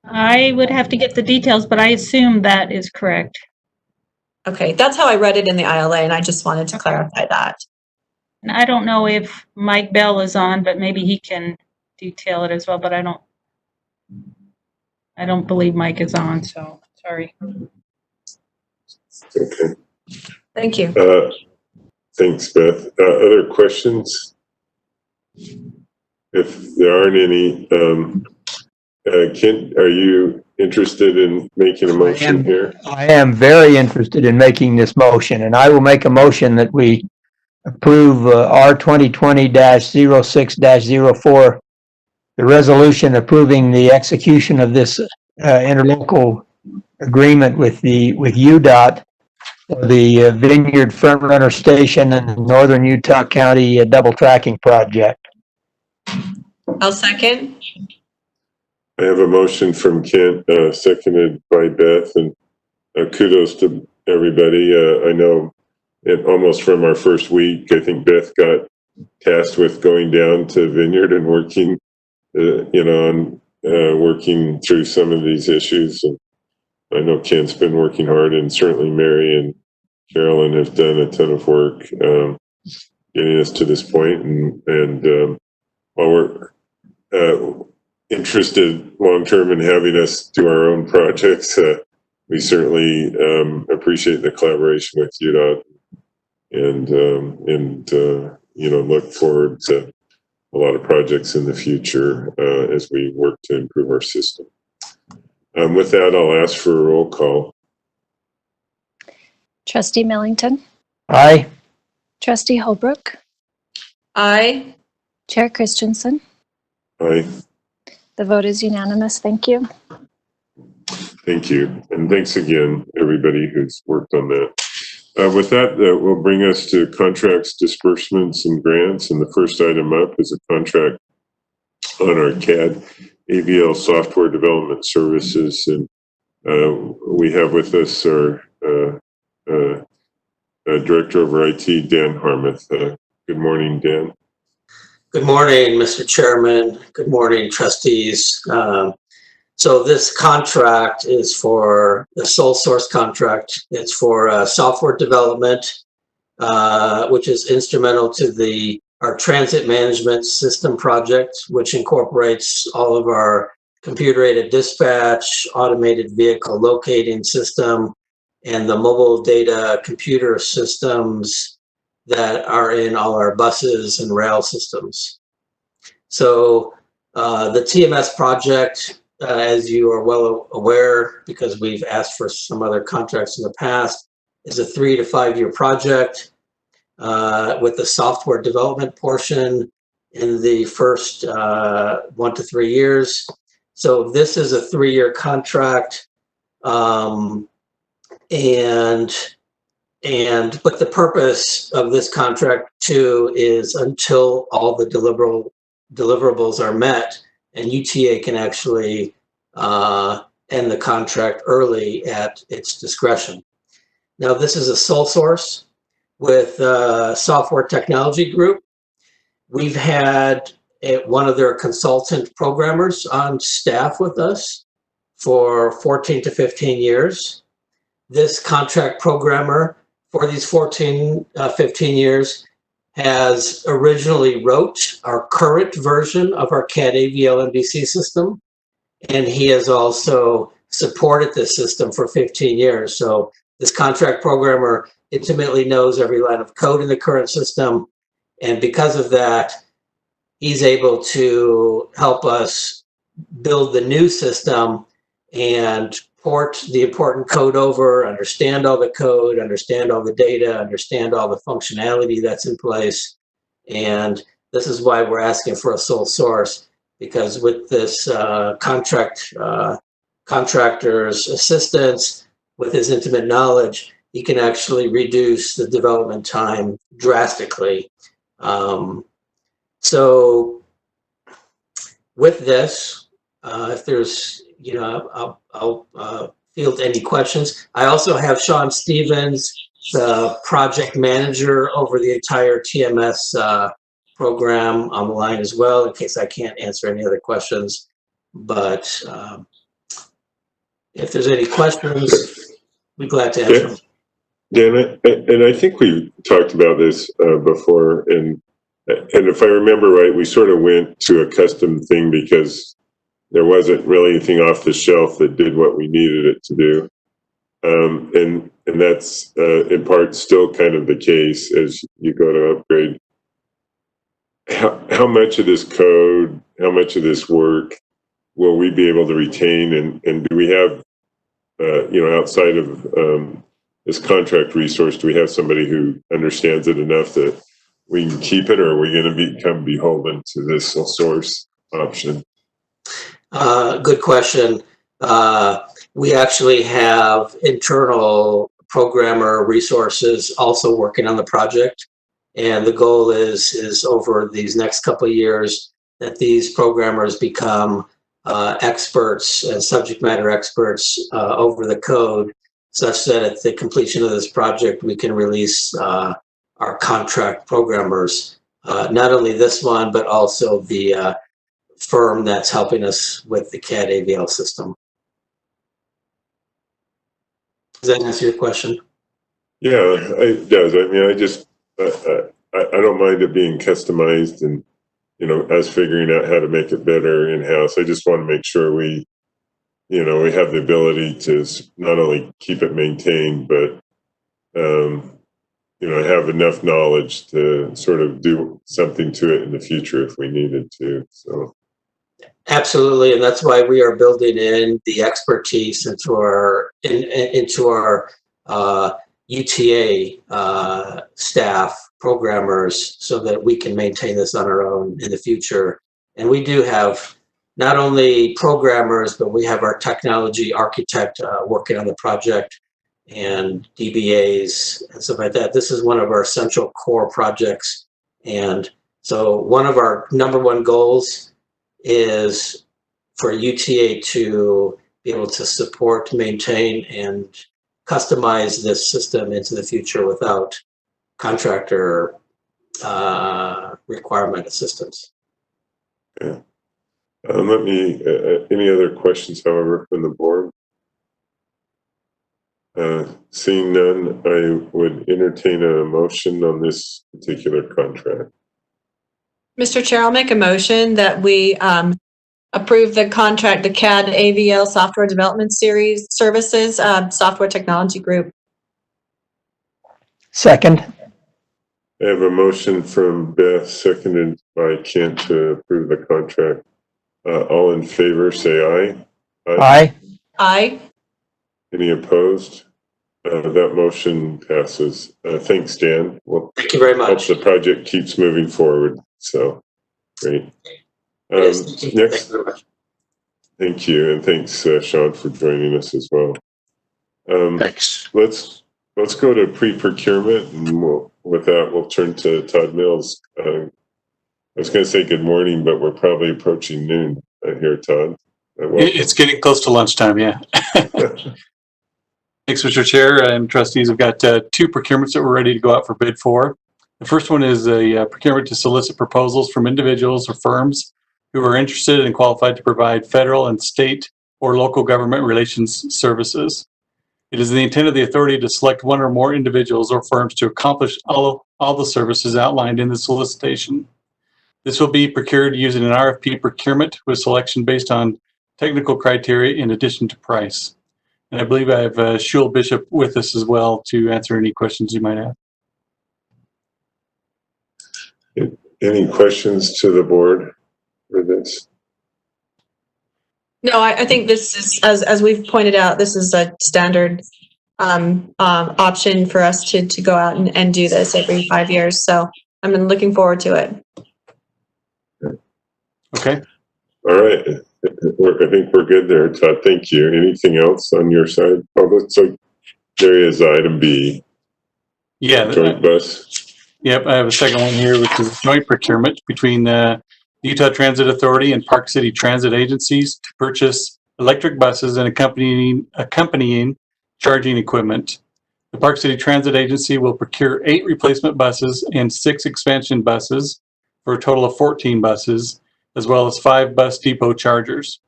I would have to get the details, but I assume that is correct. Okay, that's how I read it in the ILA, and I just wanted to clarify that. And I don't know if Mike Bell is on, but maybe he can detail it as well, but I don't believe Mike is on, so sorry. Okay. Thank you. Thanks, Beth. Other questions? If there aren't any, Kent, are you interested in making a motion here? I am very interested in making this motion, and I will make a motion that we approve R 2020-06-04, the resolution approving the execution of this interlocal agreement with UDOT for the Vineyard Front Runner Station and Northern Utah County double tracking project. I'll second. I have a motion from Kent, seconded by Beth, and kudos to everybody. I know almost from our first week, I think Beth got tasked with going down to Vineyard and working, working through some of these issues. And I know Kent's been working hard, and certainly Mary and Carolyn have done a ton of work getting us to this point. And while we're interested long-term in having us do our own projects, we certainly appreciate the collaboration with UDOT and look forward to a lot of projects in the future as we work to improve our system. With that, I'll ask for a roll call. Trustee Millington, Aye. Trustee Holbrook, Aye. Chair Christensen. Aye. The vote is unanimous. Thank you. Thank you. And thanks again, everybody who's worked on that. With that, will bring us to contracts, disbursements, and grants. And the first item up is a contract on our CAD AVL software development services. And we have with us our Director over IT, Dan Harmuth. Good morning, Dan. Good morning, Mr. Chairman. Good morning, trustees. So this contract is for the sole source contract. It's for software development, which is instrumental to our transit management system project, which incorporates all of our computer-aided dispatch, automated vehicle locating system, and the mobile data computer systems that are in all our buses and rail systems. So the TMS project, as you are well aware, because we've asked for some other contracts in the past, is a 3 to 5 year project with the software development portion in the first 1 to 3 years. So this is a 3-year contract, but the purpose of this contract too is until all the deliverables are met, and UTA can actually end the contract early at its discretion. Now, this is a sole source with Software Technology Group. We've had one of their consultant programmers on staff with us for 14 to 15 years. This contract programmer for these 15 years has originally wrote our current version of our CAD AVL MDC system, and he has also supported this system for 15 years. So this contract programmer intimately knows every line of code in the current system, and because of that, he's able to help us build the new system and port the important code over, understand all the code, understand all the data, understand all the functionality that's in place. And this is why we're asking for a sole source, because with this contractor's assistance, with his intimate knowledge, he can actually reduce the development time drastically. So with this, if there's, I'll field any questions. I also have Sean Stevens, the project manager over the entire TMS program, on the line as well, in case I can't answer any other questions. But if there's any questions, we'd be glad to answer them. Dan, and I think we talked about this before, and if I remember right, we sort of went to a custom thing because there wasn't really anything off the shelf that did what we needed it to do. And that's in part still kind of the case as you go to upgrade. How much of this code, how much of this work will we be able to retain? And do we have, outside of this contract resource, do we have somebody who understands it enough that we can keep it, or are we going to become beholden to this sole source option? Good question. We actually have internal programmer resources also working on the project. And the goal is over these next couple of years that these programmers become experts and subject matter experts over the code, such that at the completion of this project, we can release our contract programmers, not only this one, but also the firm that's helping us with the CAD AVL system. Does that answer your question? Yeah, it does. I mean, I don't mind it being customized and, us figuring out how to make it better in-house. I just want to make sure we have the ability to not only keep it maintained, but, have enough knowledge to sort of do something to it in the future if we needed to. So, Absolutely, and that's why we are building in the expertise into our UTA staff, programmers, so that we can maintain this on our own in the future. And we do have not only programmers, but we have our technology architect working on the project, and DBAs and stuff like that. This is one of our central core projects. And so one of our #1 goals is for UTA to be able to support, maintain, and customize this system into the future without contractor requirement assistance. Yeah. Any other questions, however, from the board? Seeing none, I would entertain a motion on this particular contract. Mr. Chair, I'll make a motion that we approve the contract, the CAD AVL Software Development Series Services Software Technology Group. Second. I have a motion from Beth, seconded by Kent, to approve the contract. All in favor, say aye. Aye. Aye. Any opposed? That motion passes. Thanks, Dan. Well, Thank you very much. hope the project keeps moving forward. So, great. Yes, thank you. Next, Thank you very much. thank you, and thanks, Sean, for joining us as well. Thanks. Let's go to pre-procurement, and with that, we'll turn to Todd Mills. I was going to say good morning, but we're probably approaching noon here, Todd. It's getting close to lunchtime, yeah. Thanks, Mr. Chair and trustees. We've got 2 procurements that we're ready to go out for bid for. The first one is a procurement to solicit proposals from individuals or firms who are interested and qualified to provide federal and state or local government relations services. It is the intent of the authority to select one or more individuals or firms to accomplish all the services outlined in the solicitation. This will be procured using an RFP procurement with selection based on technical criteria in addition to price. And I believe I have Shul Bishop with us as well to answer any questions you might have. Any questions to the board for this? No, I think this is, as we've pointed out, this is a standard option for us to go out and do this every 5 years. So I'm looking forward to it. Okay. All right. I think we're good there, Todd. Thank you. Anything else on your side? Oh, so there is item B. Yeah. Joint bus. Yep, I have a second one here, which is joint procurement between the Utah Transit Authority and Park City Transit agencies to purchase electric buses and accompanying charging equipment. The Park City Transit Agency will procure 8 replacement buses and 6 expansion buses for a total of 14 buses, as well as 5 bus depot chargers.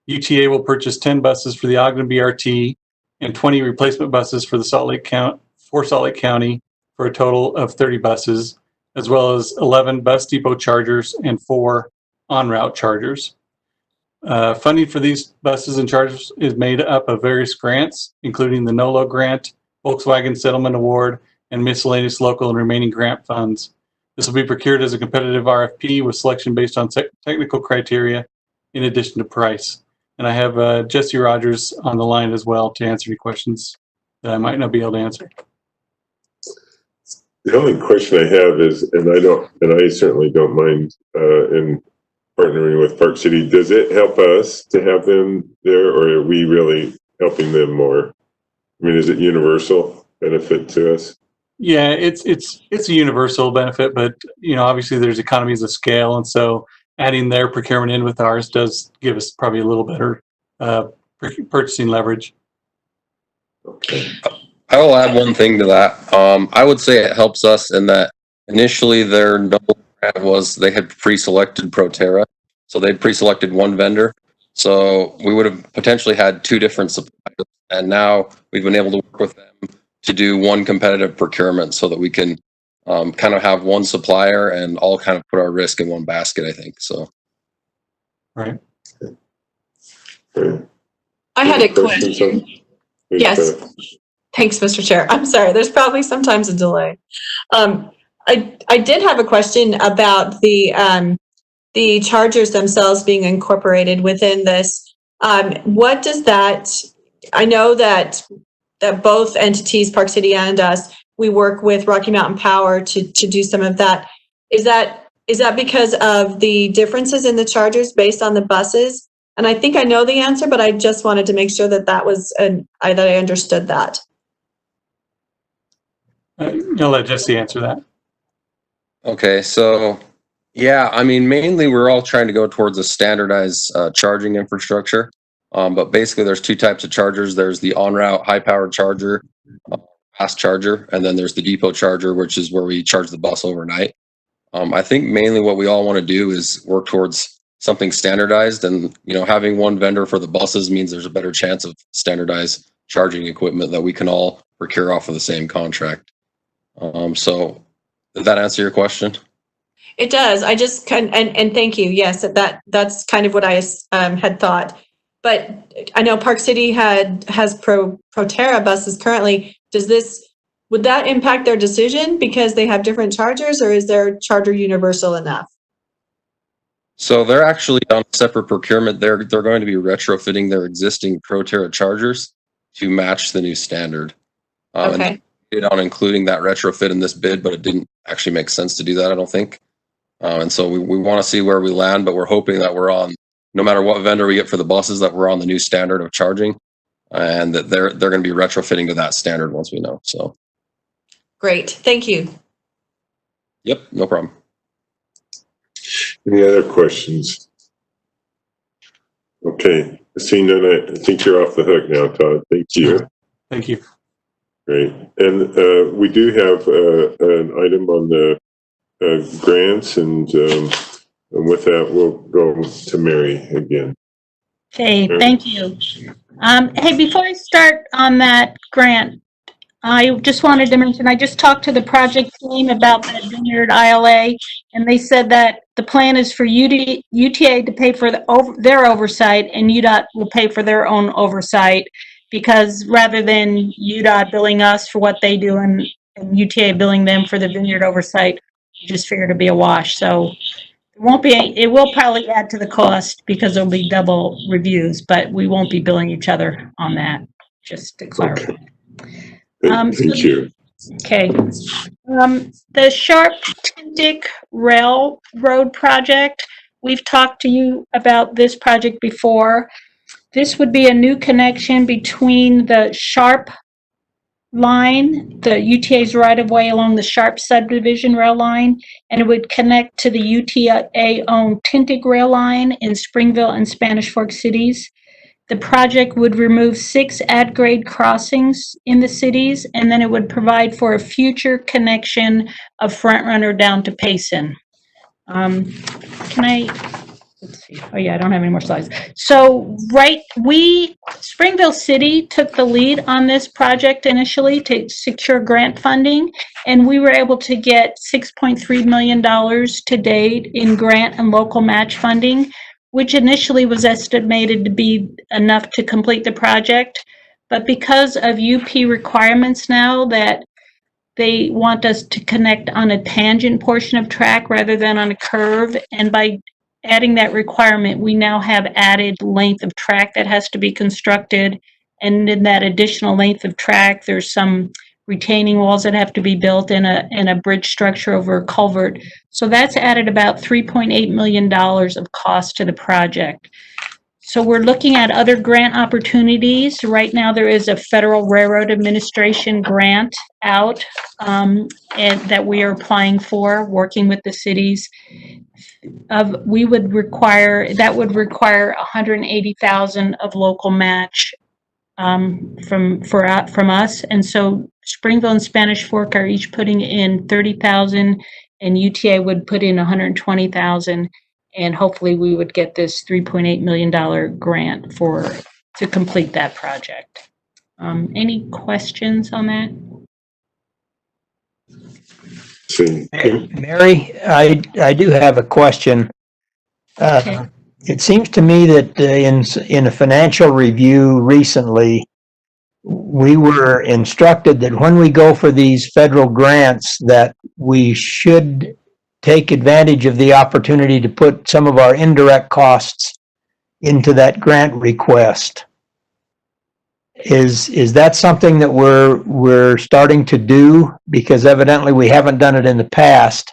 UTA will purchase 10 buses for the Ogden BRT and 20 replacement buses for Salt Lake County for a total of 30 buses, as well as 11 bus depot chargers and 4 en-route chargers. Funding for these buses and chargers is made up of various grants, including the NOLO grant, Volkswagen Settlement Award, and miscellaneous local and remaining grant funds. This will be procured as a competitive RFP with selection based on technical criteria in addition to price. And I have Jesse Rogers on the line as well to answer any questions that I might not be able to answer. The only question I have is, and I certainly don't mind in partnering with Park City, does it help us to have them there, or are we really helping them more? I mean, is it universal benefit to us? Yeah, it's a universal benefit, but obviously there's economies of scale, and so adding their procurement in with ours does give us probably a little better purchasing leverage. Okay. I will add one thing to that. I would say it helps us in that initially their noble grant was they had pre-selected Proterra, so they pre-selected one vendor. So we would have potentially had 2 different suppliers, and now we've been able to work with them to do one competitive procurement so that we can kind of have one supplier and all kind of put our risk in one basket, I think. So. Right. I had a question. Yes. Thanks, Mr. Chair. I'm sorry. There's probably sometimes a delay. I did have a question about the the chargers themselves being incorporated within this. What does that, I know that both entities, Park City and us, we work with Rocky Mountain Power to do some of that. Is that because of the differences in the chargers based on the buses? And I think I know the answer, but I just wanted to make sure that that I understood that. I'll let Jesse answer that. Okay, so yeah, I mean, mainly we're all trying to go towards a standardized charging infrastructure. But basically there's two types of chargers. There's the on-route high-powered charger, fast charger, and then there's the depot charger, which is where we charge the bus overnight. I think mainly what we all want to do is work towards something standardized, and having one vendor for the buses means there's a better chance of standardized charging equipment that we can all procure off of the same contract. So did that answer your question? It does. I just and thank you. Yes, that's kind of what I had thought. But I know Park City has Proterra buses currently. Would that impact their decision because they have different chargers, or is their charger universal enough? So they're actually on separate procurement. They're going to be retrofitting their existing Proterra chargers to match the new standard. Okay. And on including that retrofit in this bid, but it didn't actually make sense to do that, I don't think. And so we want to see where we land, but we're hoping that we're on, no matter what vendor we get for the buses, that we're on the new standard of charging, and that they're going to be retrofitting to that standard once we know. So great. Thank you. Yep, no problem. Any other questions? Okay, seeing none, I think you're off the hook now, Todd. Thank you. Thank you. Great. And we do have an item on the grants, and with that, we'll go to Mary again. Okay, thank you. Hey, before I start on that grant, I just wanted to mention, I just talked to the project team about that Vineyard ILA, and they said that the plan is for UTA to pay for their oversight, and UDOT will pay for their own oversight, because rather than UDOT billing us for what they do and UTA billing them for the Vineyard oversight, we just figured it'd be a wash. So it will probably add to the cost because there'll be double reviews, but we won't be billing each other on that, just to clarify. Thank you. Okay. The Sharp-Tintic Railroad project, we've talked to you about this project before. This would be a new connection between the Sharp line, the UTA's right-of-way along the Sharp subdivision rail line, and it would connect to the UTA-owned Tintic rail line in Springville and Spanish Fork cities. The project would remove 6 add-grade crossings in the cities, and then it would provide for a future connection of Front Runner down to Payson. Let's see. Oh yeah, I don't have any more slides. So Springville City took the lead on this project initially to secure grant funding, and we were able to get $6.3 million to date in grant and local match funding, which initially was estimated to be enough to complete the project. But because of UP requirements now that they want us to connect on a tangent portion of track rather than on a curve, and by adding that requirement, we now have added length of track that has to be constructed. And in that additional length of track, there's some retaining walls that have to be built in a bridge structure over a culvert. So that's added about $3.8 million of cost to the project. So we're looking at other grant opportunities. Right now, there is a Federal Railroad Administration grant out and that we are applying for, working with the cities. That would require $180,000 of local match from us, and so Springville and Spanish Fork are each putting in $30,000, and UTA would put in $120,000, and hopefully we would get this $3.8 million grant to complete that project. Any questions on that? Mary, I do have a question. Okay. It seems to me that in a financial review recently, we were instructed that when we go for these federal grants, that we should take advantage of the opportunity to put some of our indirect costs into that grant request. Is that something that we're starting to do? Because evidently we haven't done it in the past.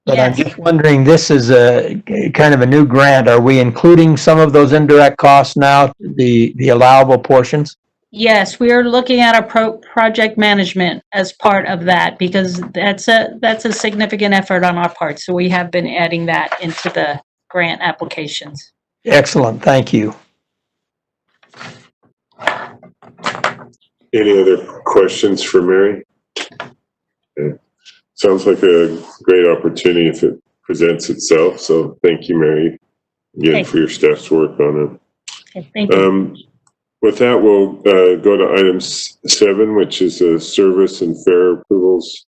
But Yes. I'm just wondering, this is a kind of a new grant. Are we including some of those indirect costs now, the allowable portions? Yes, we are looking at a project management as part of that because that's a significant effort on our part. So we have been adding that into the grant applications. Excellent, thank you. Any other questions for Mary? Okay. Sounds like a great opportunity if it presents itself. So thank you, Mary, again, for your staff's work on it. Okay, thank you. With that, we'll go to item 7, which is service and fare approvals.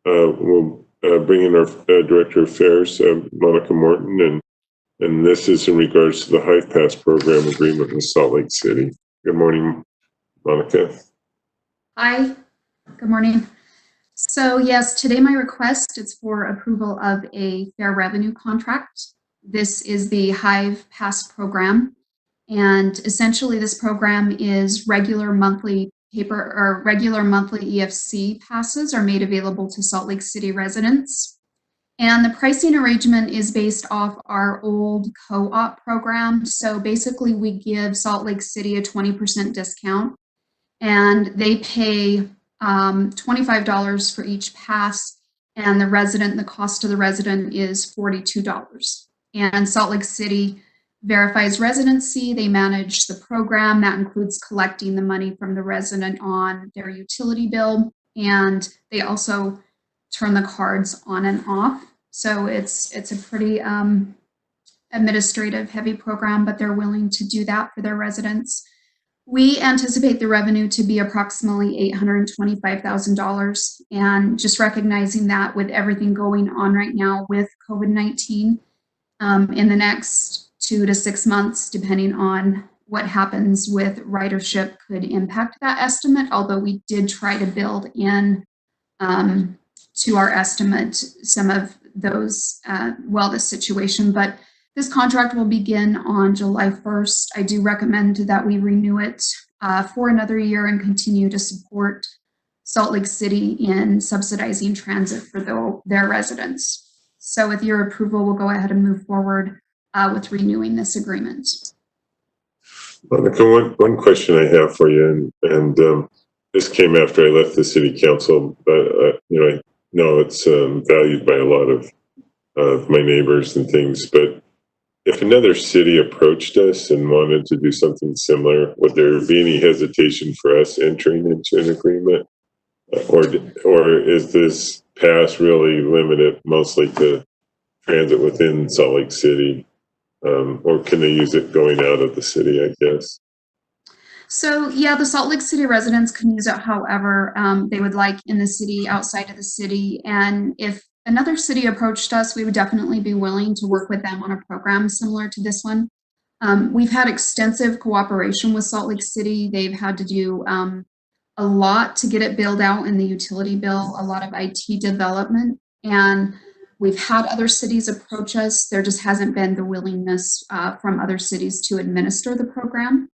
We'll bring in our Director of Affairs, Monica Morton, and this is in regards to the Hive Pass program agreement with Salt Lake City. Good morning, Monica. Hi, good morning. So yes, today my request is for approval of a fair revenue contract. This is the Hive Pass program. And essentially this program is regular monthly EFC passes are made available to Salt Lake City residents. And the pricing arrangement is based off our old co-op program. So basically we give Salt Lake City a 20% discount and they pay $25 for each pass, and the cost to the resident is $42. And Salt Lake City verifies residency. They manage the program. That includes collecting the money from the resident on their utility bill, and they also turn the cards on and off. So it's a pretty administrative heavy program, but they're willing to do that for their residents. We anticipate the revenue to be approximately $825,000, and just recognizing that with everything going on right now with COVID-19, in the next 2 to 6 months, depending on what happens with ridership, could impact that estimate, although we did try to build in to our estimate some of those, the situation, but this contract will begin on July 1st. I do recommend that we renew it for another year and continue to support Salt Lake City in subsidizing transit for their residents. So with your approval, we'll go ahead and move forward with renewing this agreement. Monica, one question I have for you, and this came after I left the city council, but I know it's valued by a lot of my neighbors and things, but if another city approached us and wanted to do something similar, would there be any hesitation for us entering into an agreement? Or is this pass really limited mostly to transit within Salt Lake City? Or can they use it going out of the city, I guess? So yeah, the Salt Lake City residents can use it however they would like in the city, outside of the city. And if another city approached us, we would definitely be willing to work with them on a program similar to this one. We've had extensive cooperation with Salt Lake City. They've had to do a lot to get it billed out in the utility bill, a lot of IT development, and we've had other cities approach us. There just hasn't been the willingness from other cities to administer the program.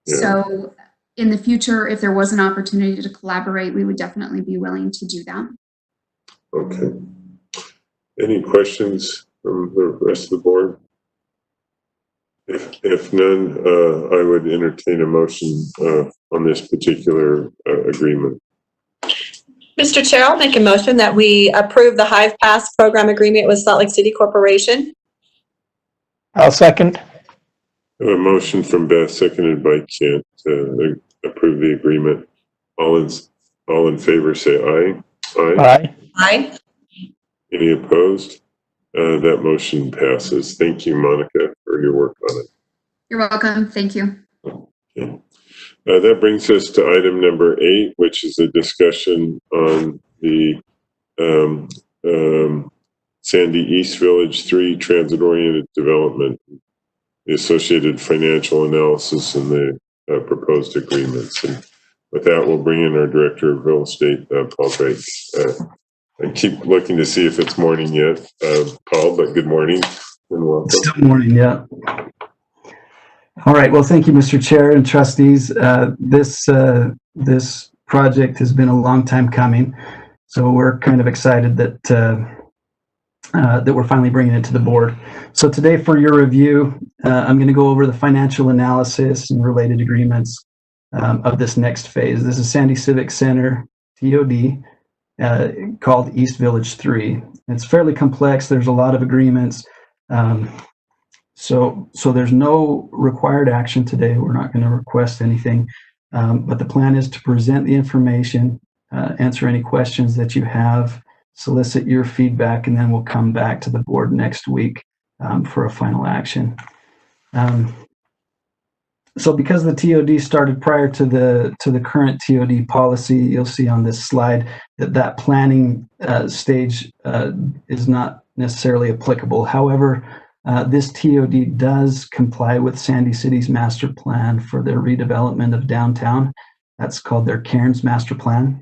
Yeah. So in the future, if there was an opportunity to collaborate, we would definitely be willing to do that. Okay. Any questions from the rest of the board? If none, I would entertain a motion on this particular agreement. Mr. Chair, I'll make a motion that we approve the Hive Pass program agreement with Salt Lake City Corporation. I'll second. A motion from Beth, seconded by Kent, to approve the agreement. All in favor, say aye. Aye. Aye. Aye. Any opposed? That motion passes. Thank you, Monica, for your work on it. You're welcome. Thank you. Okay. That brings us to item number 8, which is a discussion on the Sandy East Village 3 transit-oriented development, the associated financial analysis, and the proposed agreements. And with that, we'll bring in our Director of Real Estate, Paul Drake. I keep looking to see if it's morning yet, Paul, but good morning and welcome. Still morning, yeah. All right, well, thank you, Mr. Chair and trustees. This project has been a long time coming, so we're kind of excited that that we're finally bringing it to the board. So today for your review, I'm going to go over the financial analysis and related agreements of this next phase. This is Sandy Civic Center, TOD, called East Village 3. It's fairly complex. There's a lot of agreements. So there's no required action today. We're not going to request anything, but the plan is to present the information, answer any questions that you have, solicit your feedback, and then we'll come back to the board next week for a final action. So because the TOD started prior to the current TOD policy, you'll see on this slide that planning stage is not necessarily applicable. However, this TOD does comply with Sandy City's master plan for their redevelopment of downtown. That's called their Cairns Master Plan.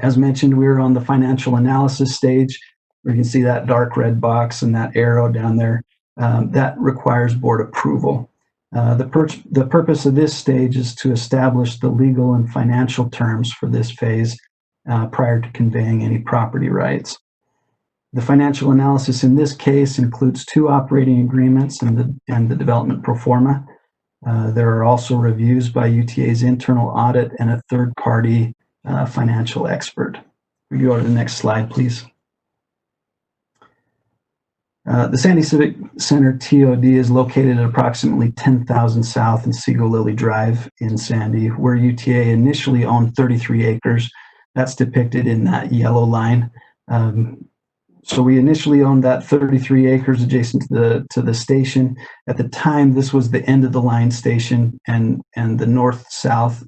As mentioned, we're on the financial analysis stage. You can see that dark red box and that arrow down there. That requires board approval. The purpose of this stage is to establish the legal and financial terms for this phase prior to conveying any property rights. The financial analysis in this case includes 2 operating agreements and the development pro forma. There are also reviews by UTA's internal audit and a third-party financial expert. We go to the next slide, please. The Sandy Civic Center TOD is located at approximately 10,000 South and Seagull Lily Drive in Sandy, where UTA initially owned 33 acres. That's depicted in that yellow line. So we initially owned that 33 acres adjacent to the station. At the time, this was the end of the line station, and the north-south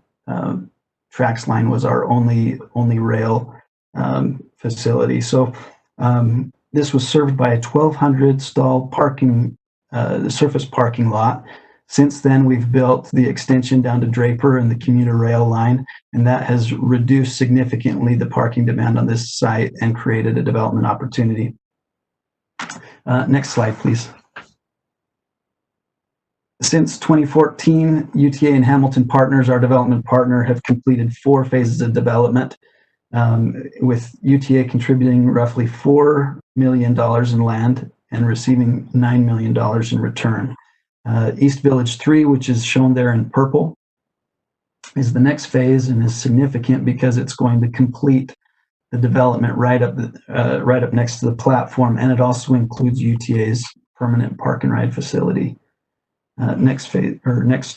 tracks line was our only rail facility. So this was served by a 1,200 stall parking, surface parking lot. Since then, we've built the extension down to Draper and the commuter rail line, and that has reduced significantly the parking demand on this site and created a development opportunity. Next slide, please. Since 2014, UTA and Hamilton Partners, our development partner, have completed 4 phases of development, with UTA contributing roughly $4 million in land and receiving $9 million in return. East Village 3, which is shown there in purple, is the next phase and is significant because it's going to complete the development right up next to the platform, and it also includes UTA's permanent park and ride facility. Next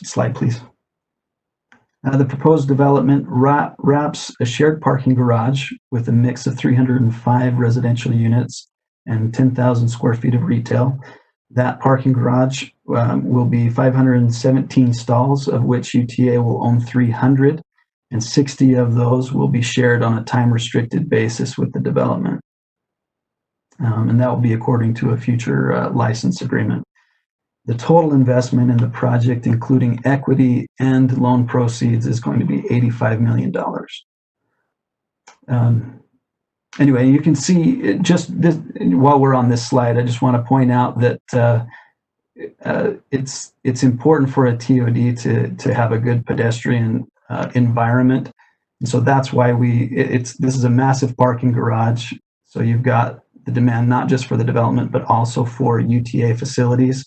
slide, please. The proposed development wraps a shared parking garage with a mix of 305 residential units and 10,000 square feet of retail. That parking garage will be 517 stalls, of which UTA will own 300, and 60 of those will be shared on a time-restricted basis with the development. And that will be according to a future license agreement. The total investment in the project, including equity and loan proceeds, is going to be $85 million. Anyway, you can see just this, while we're on this slide, I just want to point out that it's important for a TOD to have a good pedestrian environment, and so that's why this is a massive parking garage. So you've got the demand not just for the development but also for UTA facilities.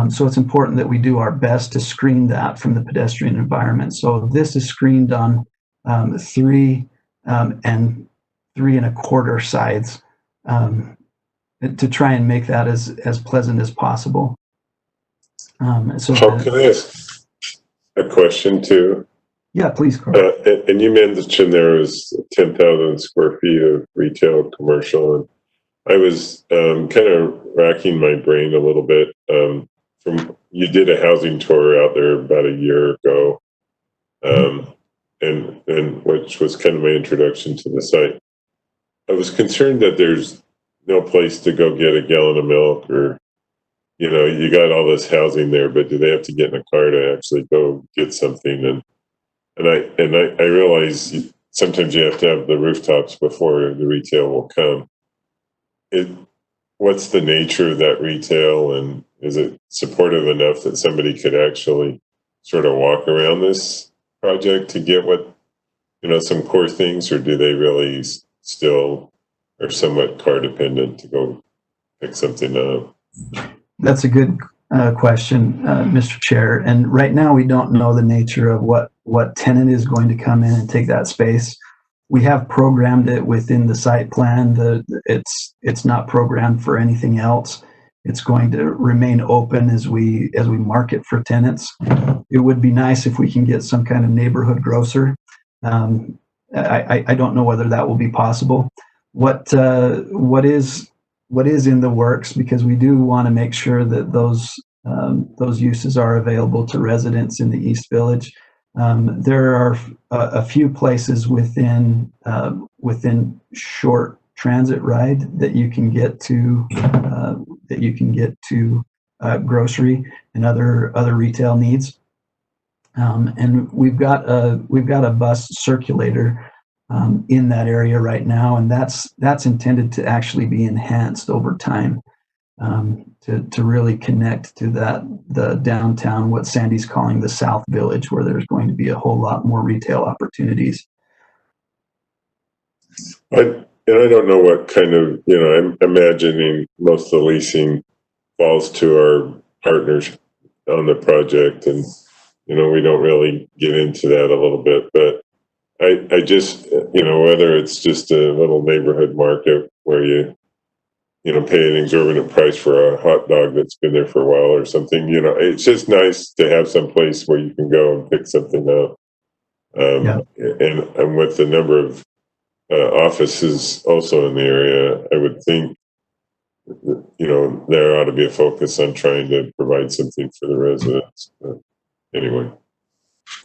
So it's important that we do our best to screen that from the pedestrian environment. So this is screened on 3 and 3 1/4 sides to try and make that as pleasant as possible. So can I ask a question too? Yeah, please, Carl. And you mentioned there was 10,000 square feet of retail commercial, and I was kind of racking my brain a little bit. You did a housing tour out there about a year ago, and which was kind of my introduction to the site. I was concerned that there's no place to go get a gallon of milk, or you got all this housing there, but do they have to get in a car to actually go get something? And I realize sometimes you have to have the rooftops before the retail will come. What's the nature of that retail, and is it supportive enough that somebody could actually sort of walk around this project to get what, some core things, or do they really still are somewhat car dependent to go pick something up? That's a good question, Mr. Chair. And right now we don't know the nature of what tenant is going to come in and take that space. We have programmed it within the site plan. It's not programmed for anything else. It's going to remain open as we market for tenants. It would be nice if we can get some kind of neighborhood grocer. I don't know whether that will be possible. What is in the works, because we do want to make sure that those uses are available to residents in the East Village. There are a few places within short transit ride that you can get to grocery and other retail needs. And we've got a bus circulator in that area right now, and that's intended to actually be enhanced over time to really connect to the downtown, what Sandy's calling the South Village, where there's going to be a whole lot more retail opportunities. I don't know what kind of, I'm imagining most of the leasing falls to our partners on the project, and we don't really get into that a little bit, but I just, whether it's just a little neighborhood market where you pay an exorbitant price for a hot dog that's been there for a while or something, it's just nice to have some place where you can go and pick something up. And with the number of offices also in the area, I would think, there ought to be a focus on trying to provide something for the residents. But anyway.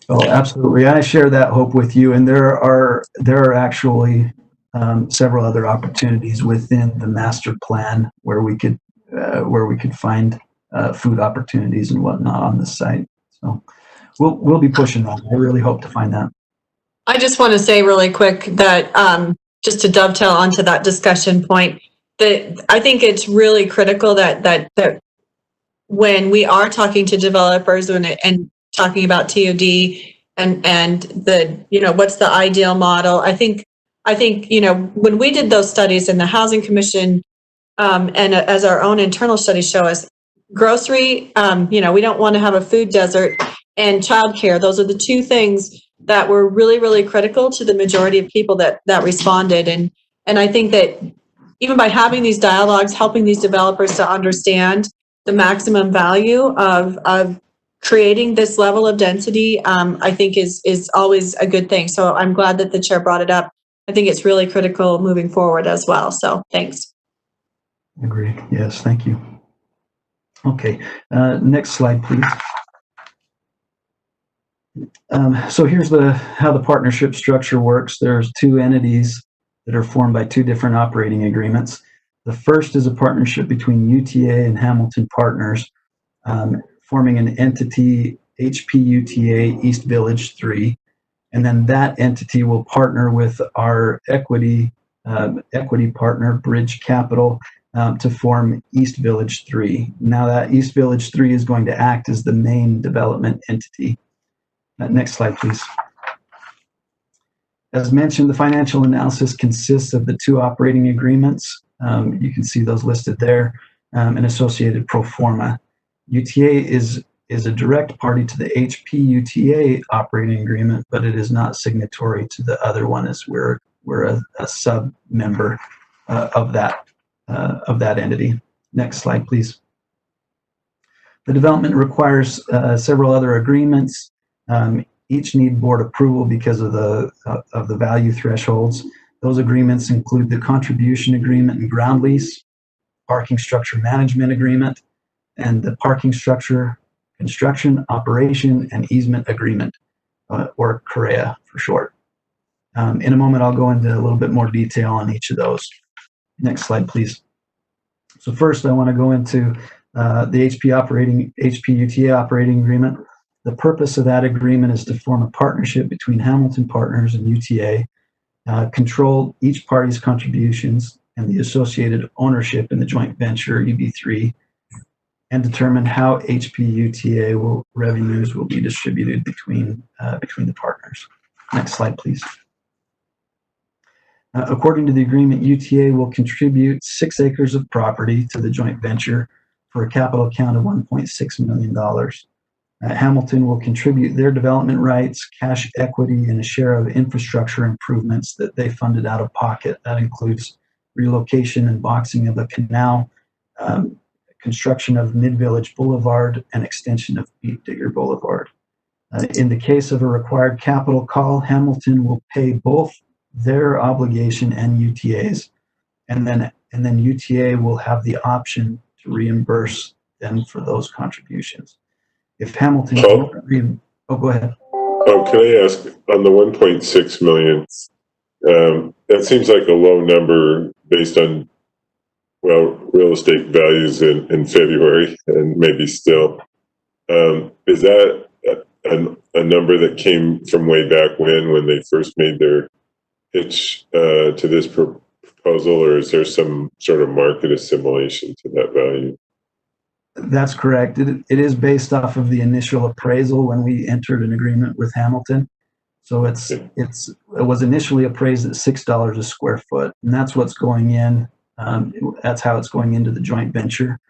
Oh, absolutely. I share that hope with you. And there are actually several other opportunities within the master plan where we could find food opportunities and whatnot on the site. So we'll be pushing that. I really hope to find that. I just want to say really quick that just to dovetail onto that discussion point, that I think it's really critical that when we are talking to developers and talking about TOD and the what's the ideal model, I think when we did those studies in the Housing Commission and as our own internal studies show us, grocery, we don't want to have a food desert, and childcare. Those are the two things that were really, really critical to the majority of people that responded. And I think that even by having these dialogues, helping these developers to understand the maximum value of creating this level of density, I think is always a good thing. So I'm glad that the chair brought it up. I think it's really critical moving forward as well. So thanks. Agreed. Yes, thank you. Okay, next slide, please. So here's how the partnership structure works. There's two entities that are formed by two different operating agreements. The first is a partnership between UTA and Hamilton Partners, forming an entity, HPUTA East Village 3. And then that entity will partner with our equity partner, Bridge Capital, to form East Village 3. Now that East Village 3 is going to act as the main development entity. Next slide, please. As mentioned, the financial analysis consists of the two operating agreements. You can see those listed there, and associated pro forma. UTA is a direct party to the HPUTA operating agreement, but it is not signatory to the other one, as we're a sub member of that entity. Next slide, please. The development requires several other agreements. Each need board approval because of the value thresholds. Those agreements include the contribution agreement and ground lease, parking structure management agreement, and the parking structure construction, operation, and easement agreement, or COREA for short. In a moment, I'll go into a little bit more detail on each of those. Next slide, please. So first, I want to go into the HPUTA operating agreement. The purpose of that agreement is to form a partnership between Hamilton Partners and UTA control each party's contributions and the associated ownership in the joint venture UB3, and determine how HPUTA revenues will be distributed between the partners. Next slide, please. According to the agreement, UTA will contribute 6 acres of property to the joint venture for a capital account of $1.6 million. Hamilton will contribute their development rights, cash equity, and a share of infrastructure improvements that they funded out of pocket. That includes relocation and boxing of a canal, construction of Mid-Village Boulevard, and extension of Beet Digger Boulevard. In the case of a required capital call, Hamilton will pay both their obligation and UTA's, and then UTA will have the option to reimburse them for those contributions. If Hamilton, go ahead. Can I ask on the 1.6 million? That seems like a low number based on, well, real estate values in February and maybe still. Is that a number that came from way back when they first made their pitch to this proposal, or is there some sort of market assimilation to that value? That's correct. It is based off of the initial appraisal when we entered an agreement with Hamilton. So it was initially appraised at $6 a square foot, and that's what's going in. That's how it's going into the joint venture.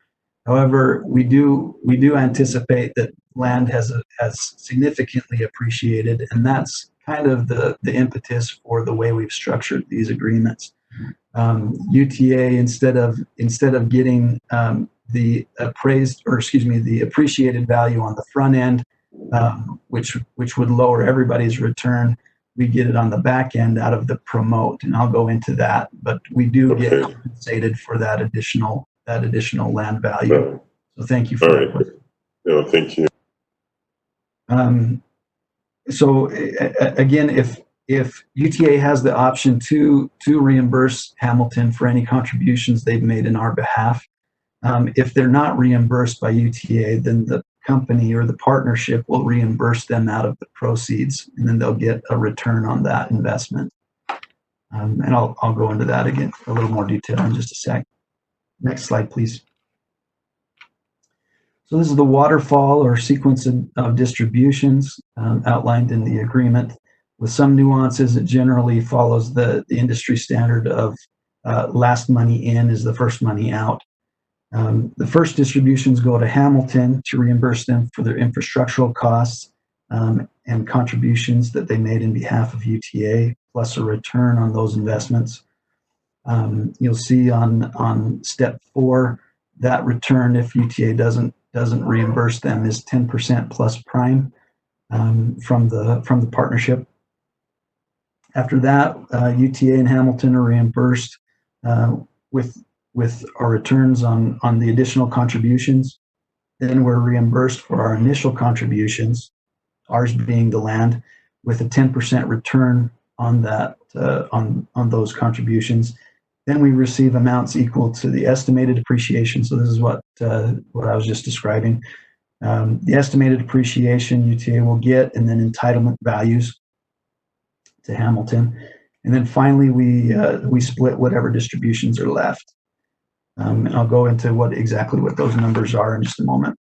However, we do anticipate that land has significantly appreciated, and that's kind of the impetus for the way we've structured these agreements. UTA, instead of getting the appreciated value on the front end, which would lower everybody's return, we get it on the back end out of the promote, and I'll go into that. But we do get compensated for that additional land value. So thank you for that. No, thank you. So again, if UTA has the option to reimburse Hamilton for any contributions they've made in our behalf, if they're not reimbursed by UTA, then the company or the partnership will reimburse them out of the proceeds, and then they'll get a return on that investment. And I'll go into that again a little more detail in just a sec. Next slide, please. So this is the waterfall or sequence of distributions outlined in the agreement. With some nuances, it generally follows the industry standard of last money in is the first money out. The first distributions go to Hamilton to reimburse them for their infrastructural costs and contributions that they made in behalf of UTA, plus a return on those investments. You'll see on step 4, that return, if UTA doesn't reimburse them, is 10% plus prime from the partnership. After that, UTA and Hamilton are reimbursed with our returns on the additional contributions. Then we're reimbursed for our initial contributions, ours being the land, with a 10% return on that on those contributions. Then we receive amounts equal to the estimated depreciation. So this is what I was just describing. The estimated depreciation UTA will get, and then entitlement values to Hamilton. And then finally, we split whatever distributions are left. And I'll go into exactly what those numbers are in just a moment.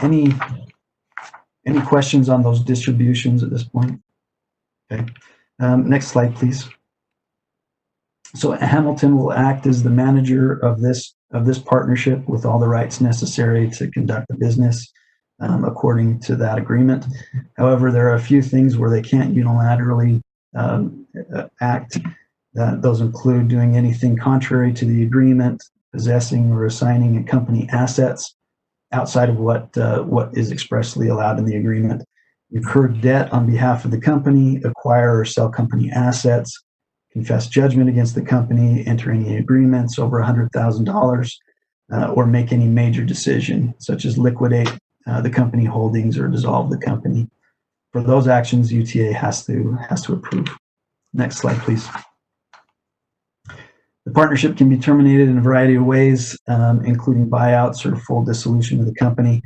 Any questions on those distributions at this point? Okay. Next slide, please. So Hamilton will act as the manager of this partnership with all the rights necessary to conduct the business according to that agreement. However, there are a few things where they can't unilaterally act. Those include doing anything contrary to the agreement, possessing or assigning a company assets outside of what is expressly allowed in the agreement, incur debt on behalf of the company, acquire or sell company assets, confess judgment against the company, enter any agreements over $100,000, or make any major decision, such as liquidate the company holdings or dissolve the company. For those actions, UTA has to approve. Next slide, please. The partnership can be terminated in a variety of ways, including buyouts or full dissolution of the company.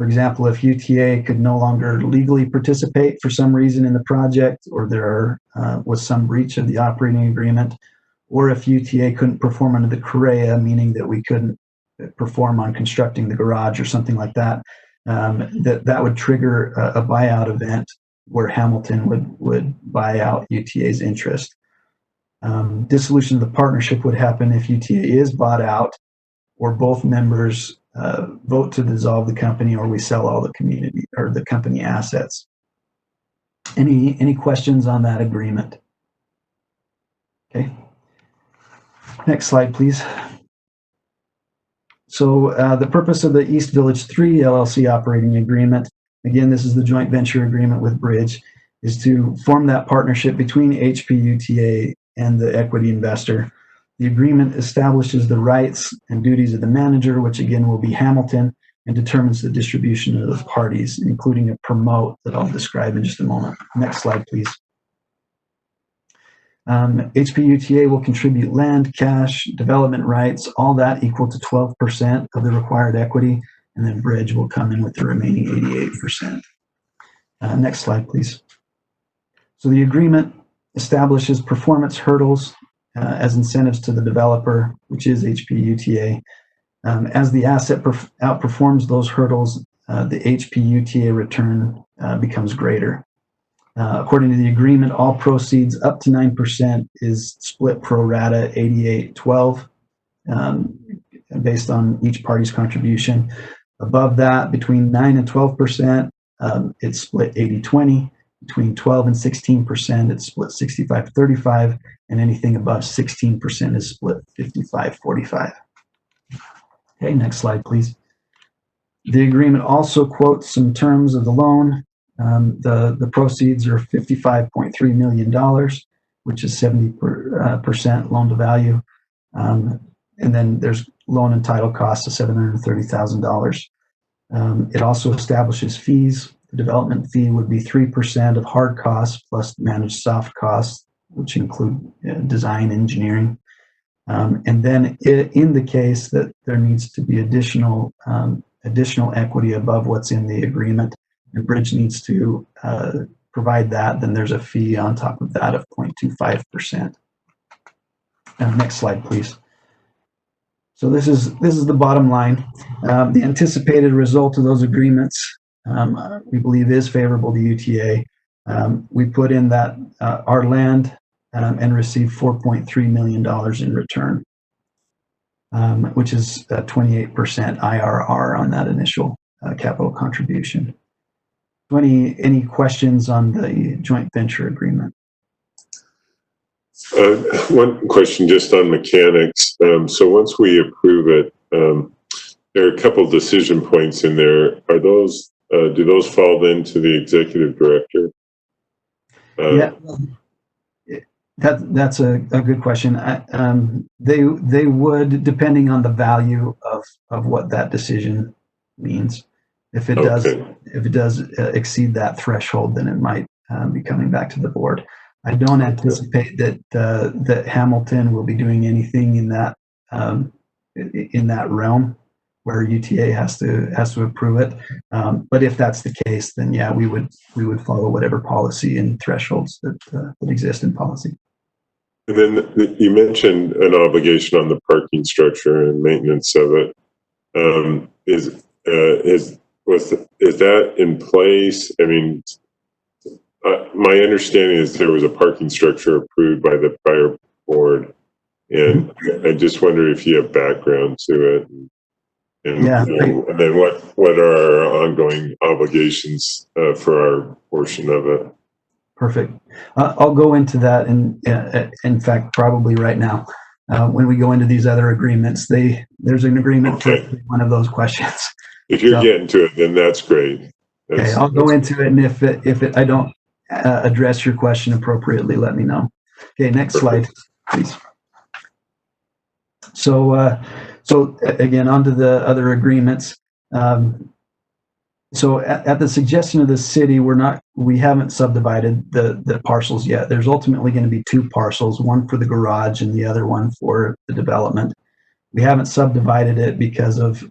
For example, if UTA could no longer legally participate for some reason in the project, or there was some breach of the operating agreement, or if UTA couldn't perform under the CREA, meaning that we couldn't perform on constructing the garage or something like that, that would trigger a buyout event where Hamilton would buy out UTA's interest. Dissolution of the partnership would happen if UTA is bought out, or both members vote to dissolve the company, or we sell all the community or the company assets. Any questions on that agreement? Okay. Next slide, please. So the purpose of the East Village 3 LLC operating agreement, again, this is the joint venture agreement with Bridge, is to form that partnership between HPUTA and the equity investor. The agreement establishes the rights and duties of the manager, which again will be Hamilton, and determines the distribution of the parties, including a promote that I'll describe in just a moment. Next slide, please. HPUTA will contribute land, cash, development rights, all that equal to 12% of the required equity, and then Bridge will come in with the remaining 88%. Next slide, please. So the agreement establishes performance hurdles as incentives to the developer, which is HPUTA. As the asset outperforms those hurdles, the HPUTA return becomes greater. According to the agreement, all proceeds up to 9% is split pro rata 88-12 based on each party's contribution. Above that, between 9 and 12%, it's split 80-20. Between 12 and 16%, it's split 65-35, and anything above 16% is split 55-45. Okay, next slide, please. The agreement also quotes some terms of the loan. The proceeds are $55.3 million, which is 70% loan to value. And then there's loan and title costs of $730,000. It also establishes fees. The development fee would be 3% of hard costs plus managed soft costs, which include design, engineering. And then in the case that there needs to be additional equity above what's in the agreement, and Bridge needs to provide that, then there's a fee on top of that of 0.25%. Next slide, please. So this is the bottom line. The anticipated result of those agreements, we believe, is favorable to UTA. We put in that our land and received $4.3 million in return, which is 28% IRR on that initial capital contribution. So any questions on the joint venture agreement? One question just on mechanics. So once we approve it, there are a couple decision points in there. Are those do those fall then to the executive director? Yeah, that's a good question. They would, depending on the value of what that decision means. If it does exceed that threshold, then it might be coming back to the board. I don't anticipate that Hamilton will be doing anything in that realm where UTA has to approve it. But if that's the case, then yeah, we would follow whatever policy and thresholds that exist in policy. And then you mentioned an obligation on the parking structure and maintenance of it. Is that in place? I mean, my understanding is there was a parking structure approved by the prior board, and I just wonder if you have background to it, and, yeah, and then what are our ongoing obligations for our portion of it? Perfect. I'll go into that, in fact, probably right now. When we go into these other agreements, there's an agreement for one of those questions. If you're getting to it, then that's great. Okay, I'll go into it, and if I don't address your question appropriately, let me know. Okay, next slide, please. So again, onto the other agreements. So at the suggestion of the city, we haven't subdivided the parcels yet. There's ultimately going to be two parcels, one for the garage and the other one for the development. We haven't subdivided it because of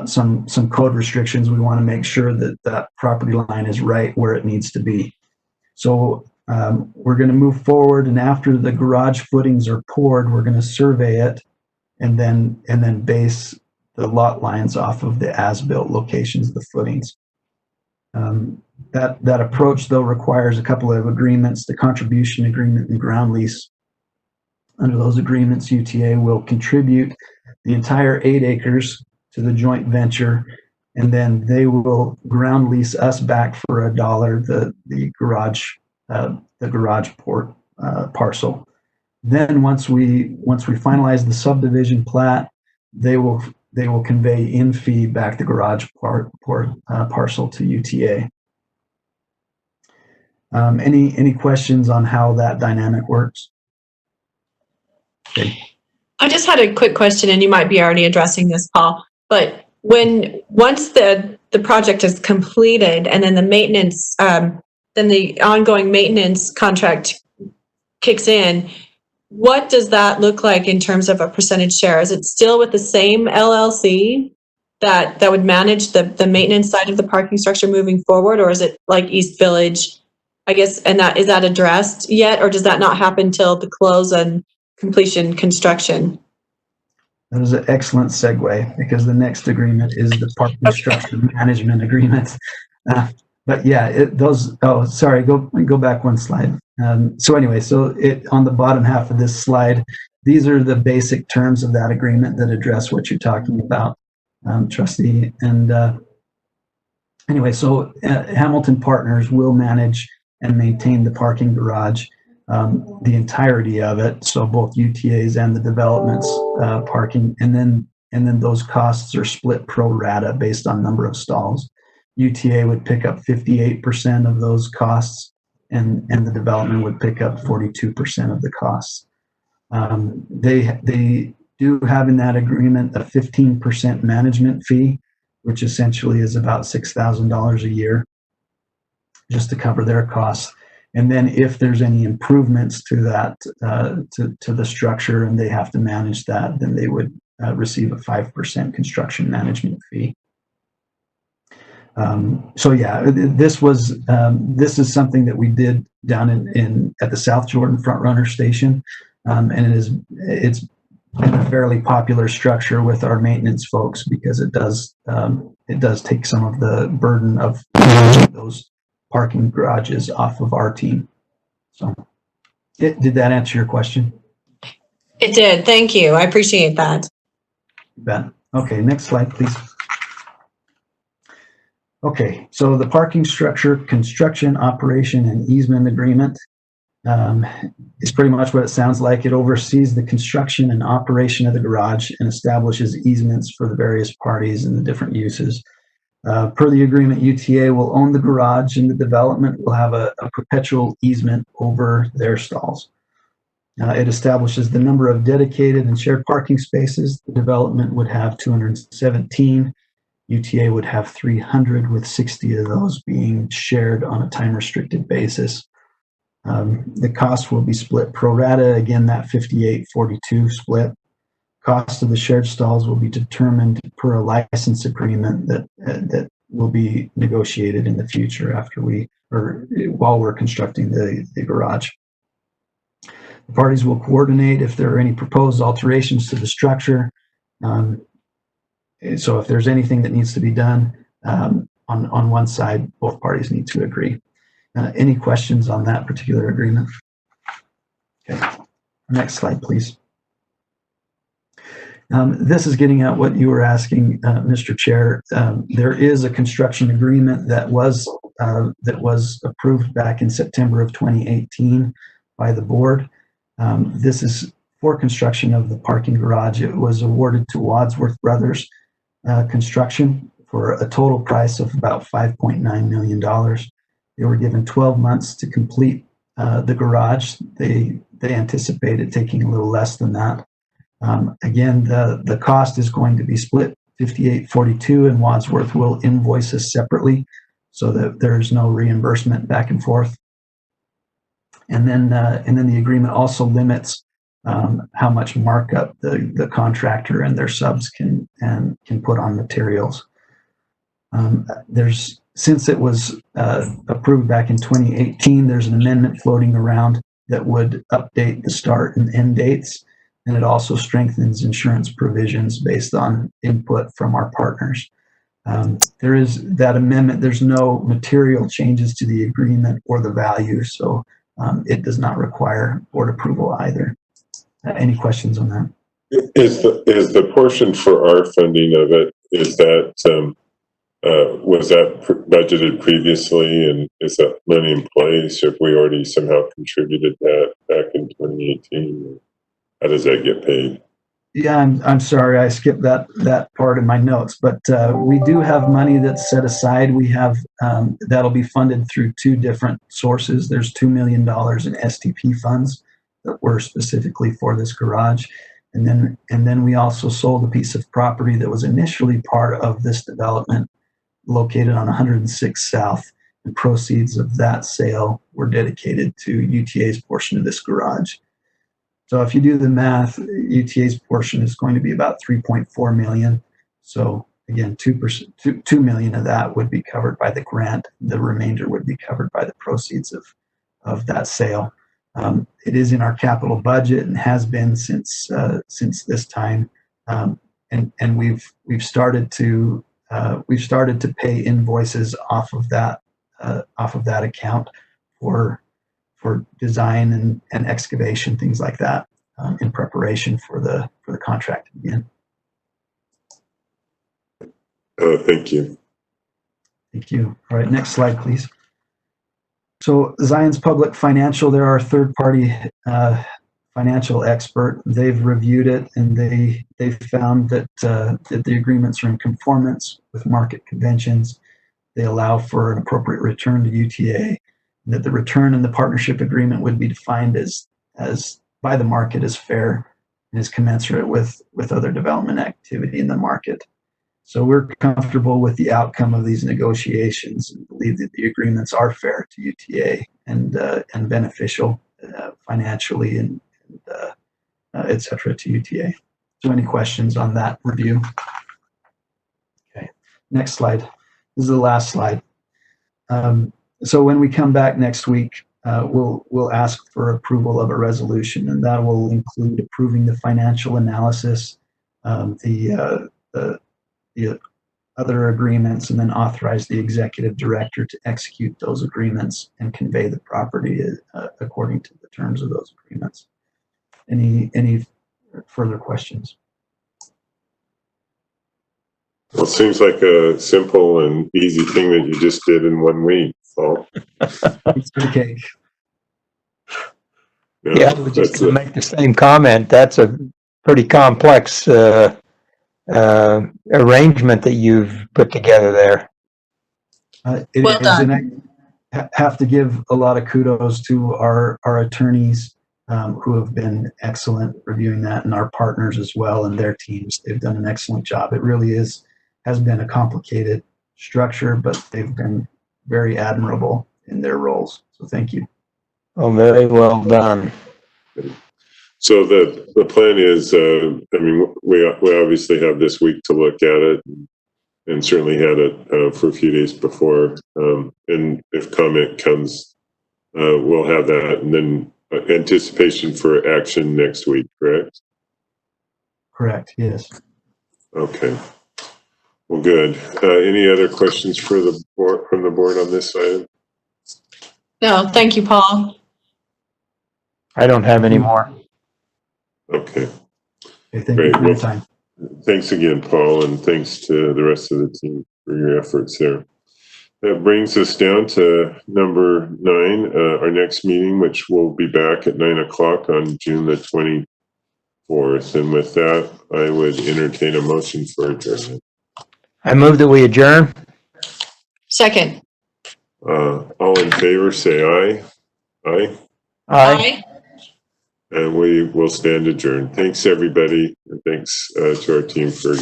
some code restrictions. We want to make sure that that property line is right where it needs to be. So we're going to move forward, and after the garage footings are poured, we're going to survey it and then base the lot lines off of the as-built locations of the footings. That approach, though, requires a couple of agreements, the contribution agreement and ground lease. Under those agreements, UTA will contribute the entire 8 acres to the joint venture, and then they will ground lease us back for $1 the garage port parcel. Then once we finalize the subdivision plat, they will convey in fee back the garage parcel to UTA. Any questions on how that dynamic works? Okay. I just had a quick question, and you might be already addressing this, Paul, but once the project is completed and then the maintenance, then the ongoing maintenance contract kicks in, what does that look like in terms of a percentage share? Is it still with the same LLC that would manage the maintenance side of the parking structure moving forward, or is it like East Village, I guess, and is that addressed yet, or does that not happen till the close and completion construction? That is an excellent segue, because the next agreement is the parking structure management agreement. But yeah, sorry, go back one slide. So anyway, on the bottom half of this slide, these are the basic terms of that agreement that address what you're talking about, trustee. And anyway, so Hamilton Partners will manage and maintain the parking garage, the entirety of it. So both UTA's and the development's parking, and then those costs are split pro rata based on number of stalls. UTA would pick up 58% of those costs, and the development would pick up 42% of the costs. They do have in that agreement a 15% management fee, which essentially is about $6,000 a year, just to cover their costs. And then if there's any improvements to that, to the structure, and they have to manage that, then they would receive a 5% construction management fee. So yeah, this is something that we did down at the South Jordan Front Runner Station, and it's been a fairly popular structure with our maintenance folks, because it does take some of the burden of those parking garages off of our team. So, did that answer your question? It did. Thank you. I appreciate that. You bet. Okay, next slide, please. Okay, so the parking structure construction, operation, and easement agreement is pretty much what it sounds like. It oversees the construction and operation of the garage and establishes easements for the various parties and the different uses. Per the agreement, UTA will own the garage, and the development will have a perpetual easement over their stalls. It establishes the number of dedicated and shared parking spaces. The development would have 217. UTA would have 300, with 60 of those being shared on a time-restricted basis. The cost will be split pro rata, again, that 58-42 split. Cost of the shared stalls will be determined per a license agreement that will be negotiated in the future while we're constructing the garage. The parties will coordinate if there are any proposed alterations to the structure. So if there's anything that needs to be done on one side, both parties need to agree. Any questions on that particular agreement? Okay, next slide, please. This is getting at what you were asking, Mr. Chair. There is a construction agreement that was approved back in September of 2018 by the board. This is for construction of the parking garage. It was awarded to Wadsworth Brothers Construction for a total price of about $5.9 million. They were given 12 months to complete the garage. They anticipate it taking a little less than that. Again, the cost is going to be split 58-42, and Wadsworth will invoice us separately so that there's no reimbursement back and forth. And then the agreement also limits how much markup the contractor and their subs can put on materials. Since it was approved back in 2018, there's an amendment floating around that would update the start and end dates, and it also strengthens insurance provisions based on input from our partners. There is that amendment. There's no material changes to the agreement or the value, so it does not require board approval either. Any questions on that? Is the portion for our funding of it, is that was that budgeted previously, and is that money in place? Have we already somehow contributed that back in 2018? How does that get paid? Yeah, I'm sorry, I skipped that part in my notes, but we do have money that's set aside. We have that'll be funded through two different sources. There's $2 million in STP funds that were specifically for this garage, and then we also sold a piece of property that was initially part of this development, located on 106 South, and proceeds of that sale were dedicated to UTA's portion of this garage. So if you do the math, UTA's portion is going to be about 3.4 million. So again, 2 million of that would be covered by the grant. The remainder would be covered by the proceeds of that sale. It is in our capital budget and has been since this time, and we've started to pay invoices off of that account for design and excavation, things like that, in preparation for the contract to begin. Thank you. Thank you. All right, next slide, please. So Zion's Public Financial, they're our third-party financial expert. They've reviewed it, and they found that the agreements are in conformance with market conventions. They allow for an appropriate return to UTA, and that the return in the partnership agreement would be defined as by the market as fair and is commensurate with other development activity in the market. So we're comfortable with the outcome of these negotiations and believe that the agreements are fair to UTA and beneficial financially and et cetera to UTA. So any questions on that review? Okay, next slide. This is the last slide. So when we come back next week, we'll ask for approval of a resolution, and that will include approving the financial analysis, the other agreements, and then authorize the executive director to execute those agreements and convey the property according to the terms of those agreements. Any further questions? Well, it seems like a simple and easy thing that you just did in 1 week, Paul. It's the cake. Yeah, I was just to make the same comment. That's a pretty complex arrangement that you've put together there. Well done. And I have to give a lot of kudos to our attorneys who have been excellent reviewing that, and our partners as well and their teams. They've done an excellent job. It really has been a complicated structure, but they've been very admirable in their roles. So thank you. Oh, very well done. So the plan is, I mean, we obviously have this week to look at it, and certainly had it for a few days before. And if comment comes, we'll have that, and then anticipation for action next week, correct? Correct, yes. Okay. Well, good. Any other questions for the board, from the board on this item? No, thank you, Paul. I don't have any more. Okay. Thank you for your time. Thanks again, Paul, and thanks to the rest of the team for your efforts there. That brings us down to number 9, our next meeting, which will be back at 9 o'clock on June the 24th. And with that, I would entertain a motion for adjournment. I move that we adjourn. Second. All in favor, say aye. Aye. Aye. And we will stand adjourned. Thanks, everybody, and thanks to our team for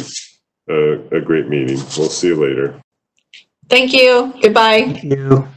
a great meeting. We'll see you later. Thank you. Goodbye. Thank you.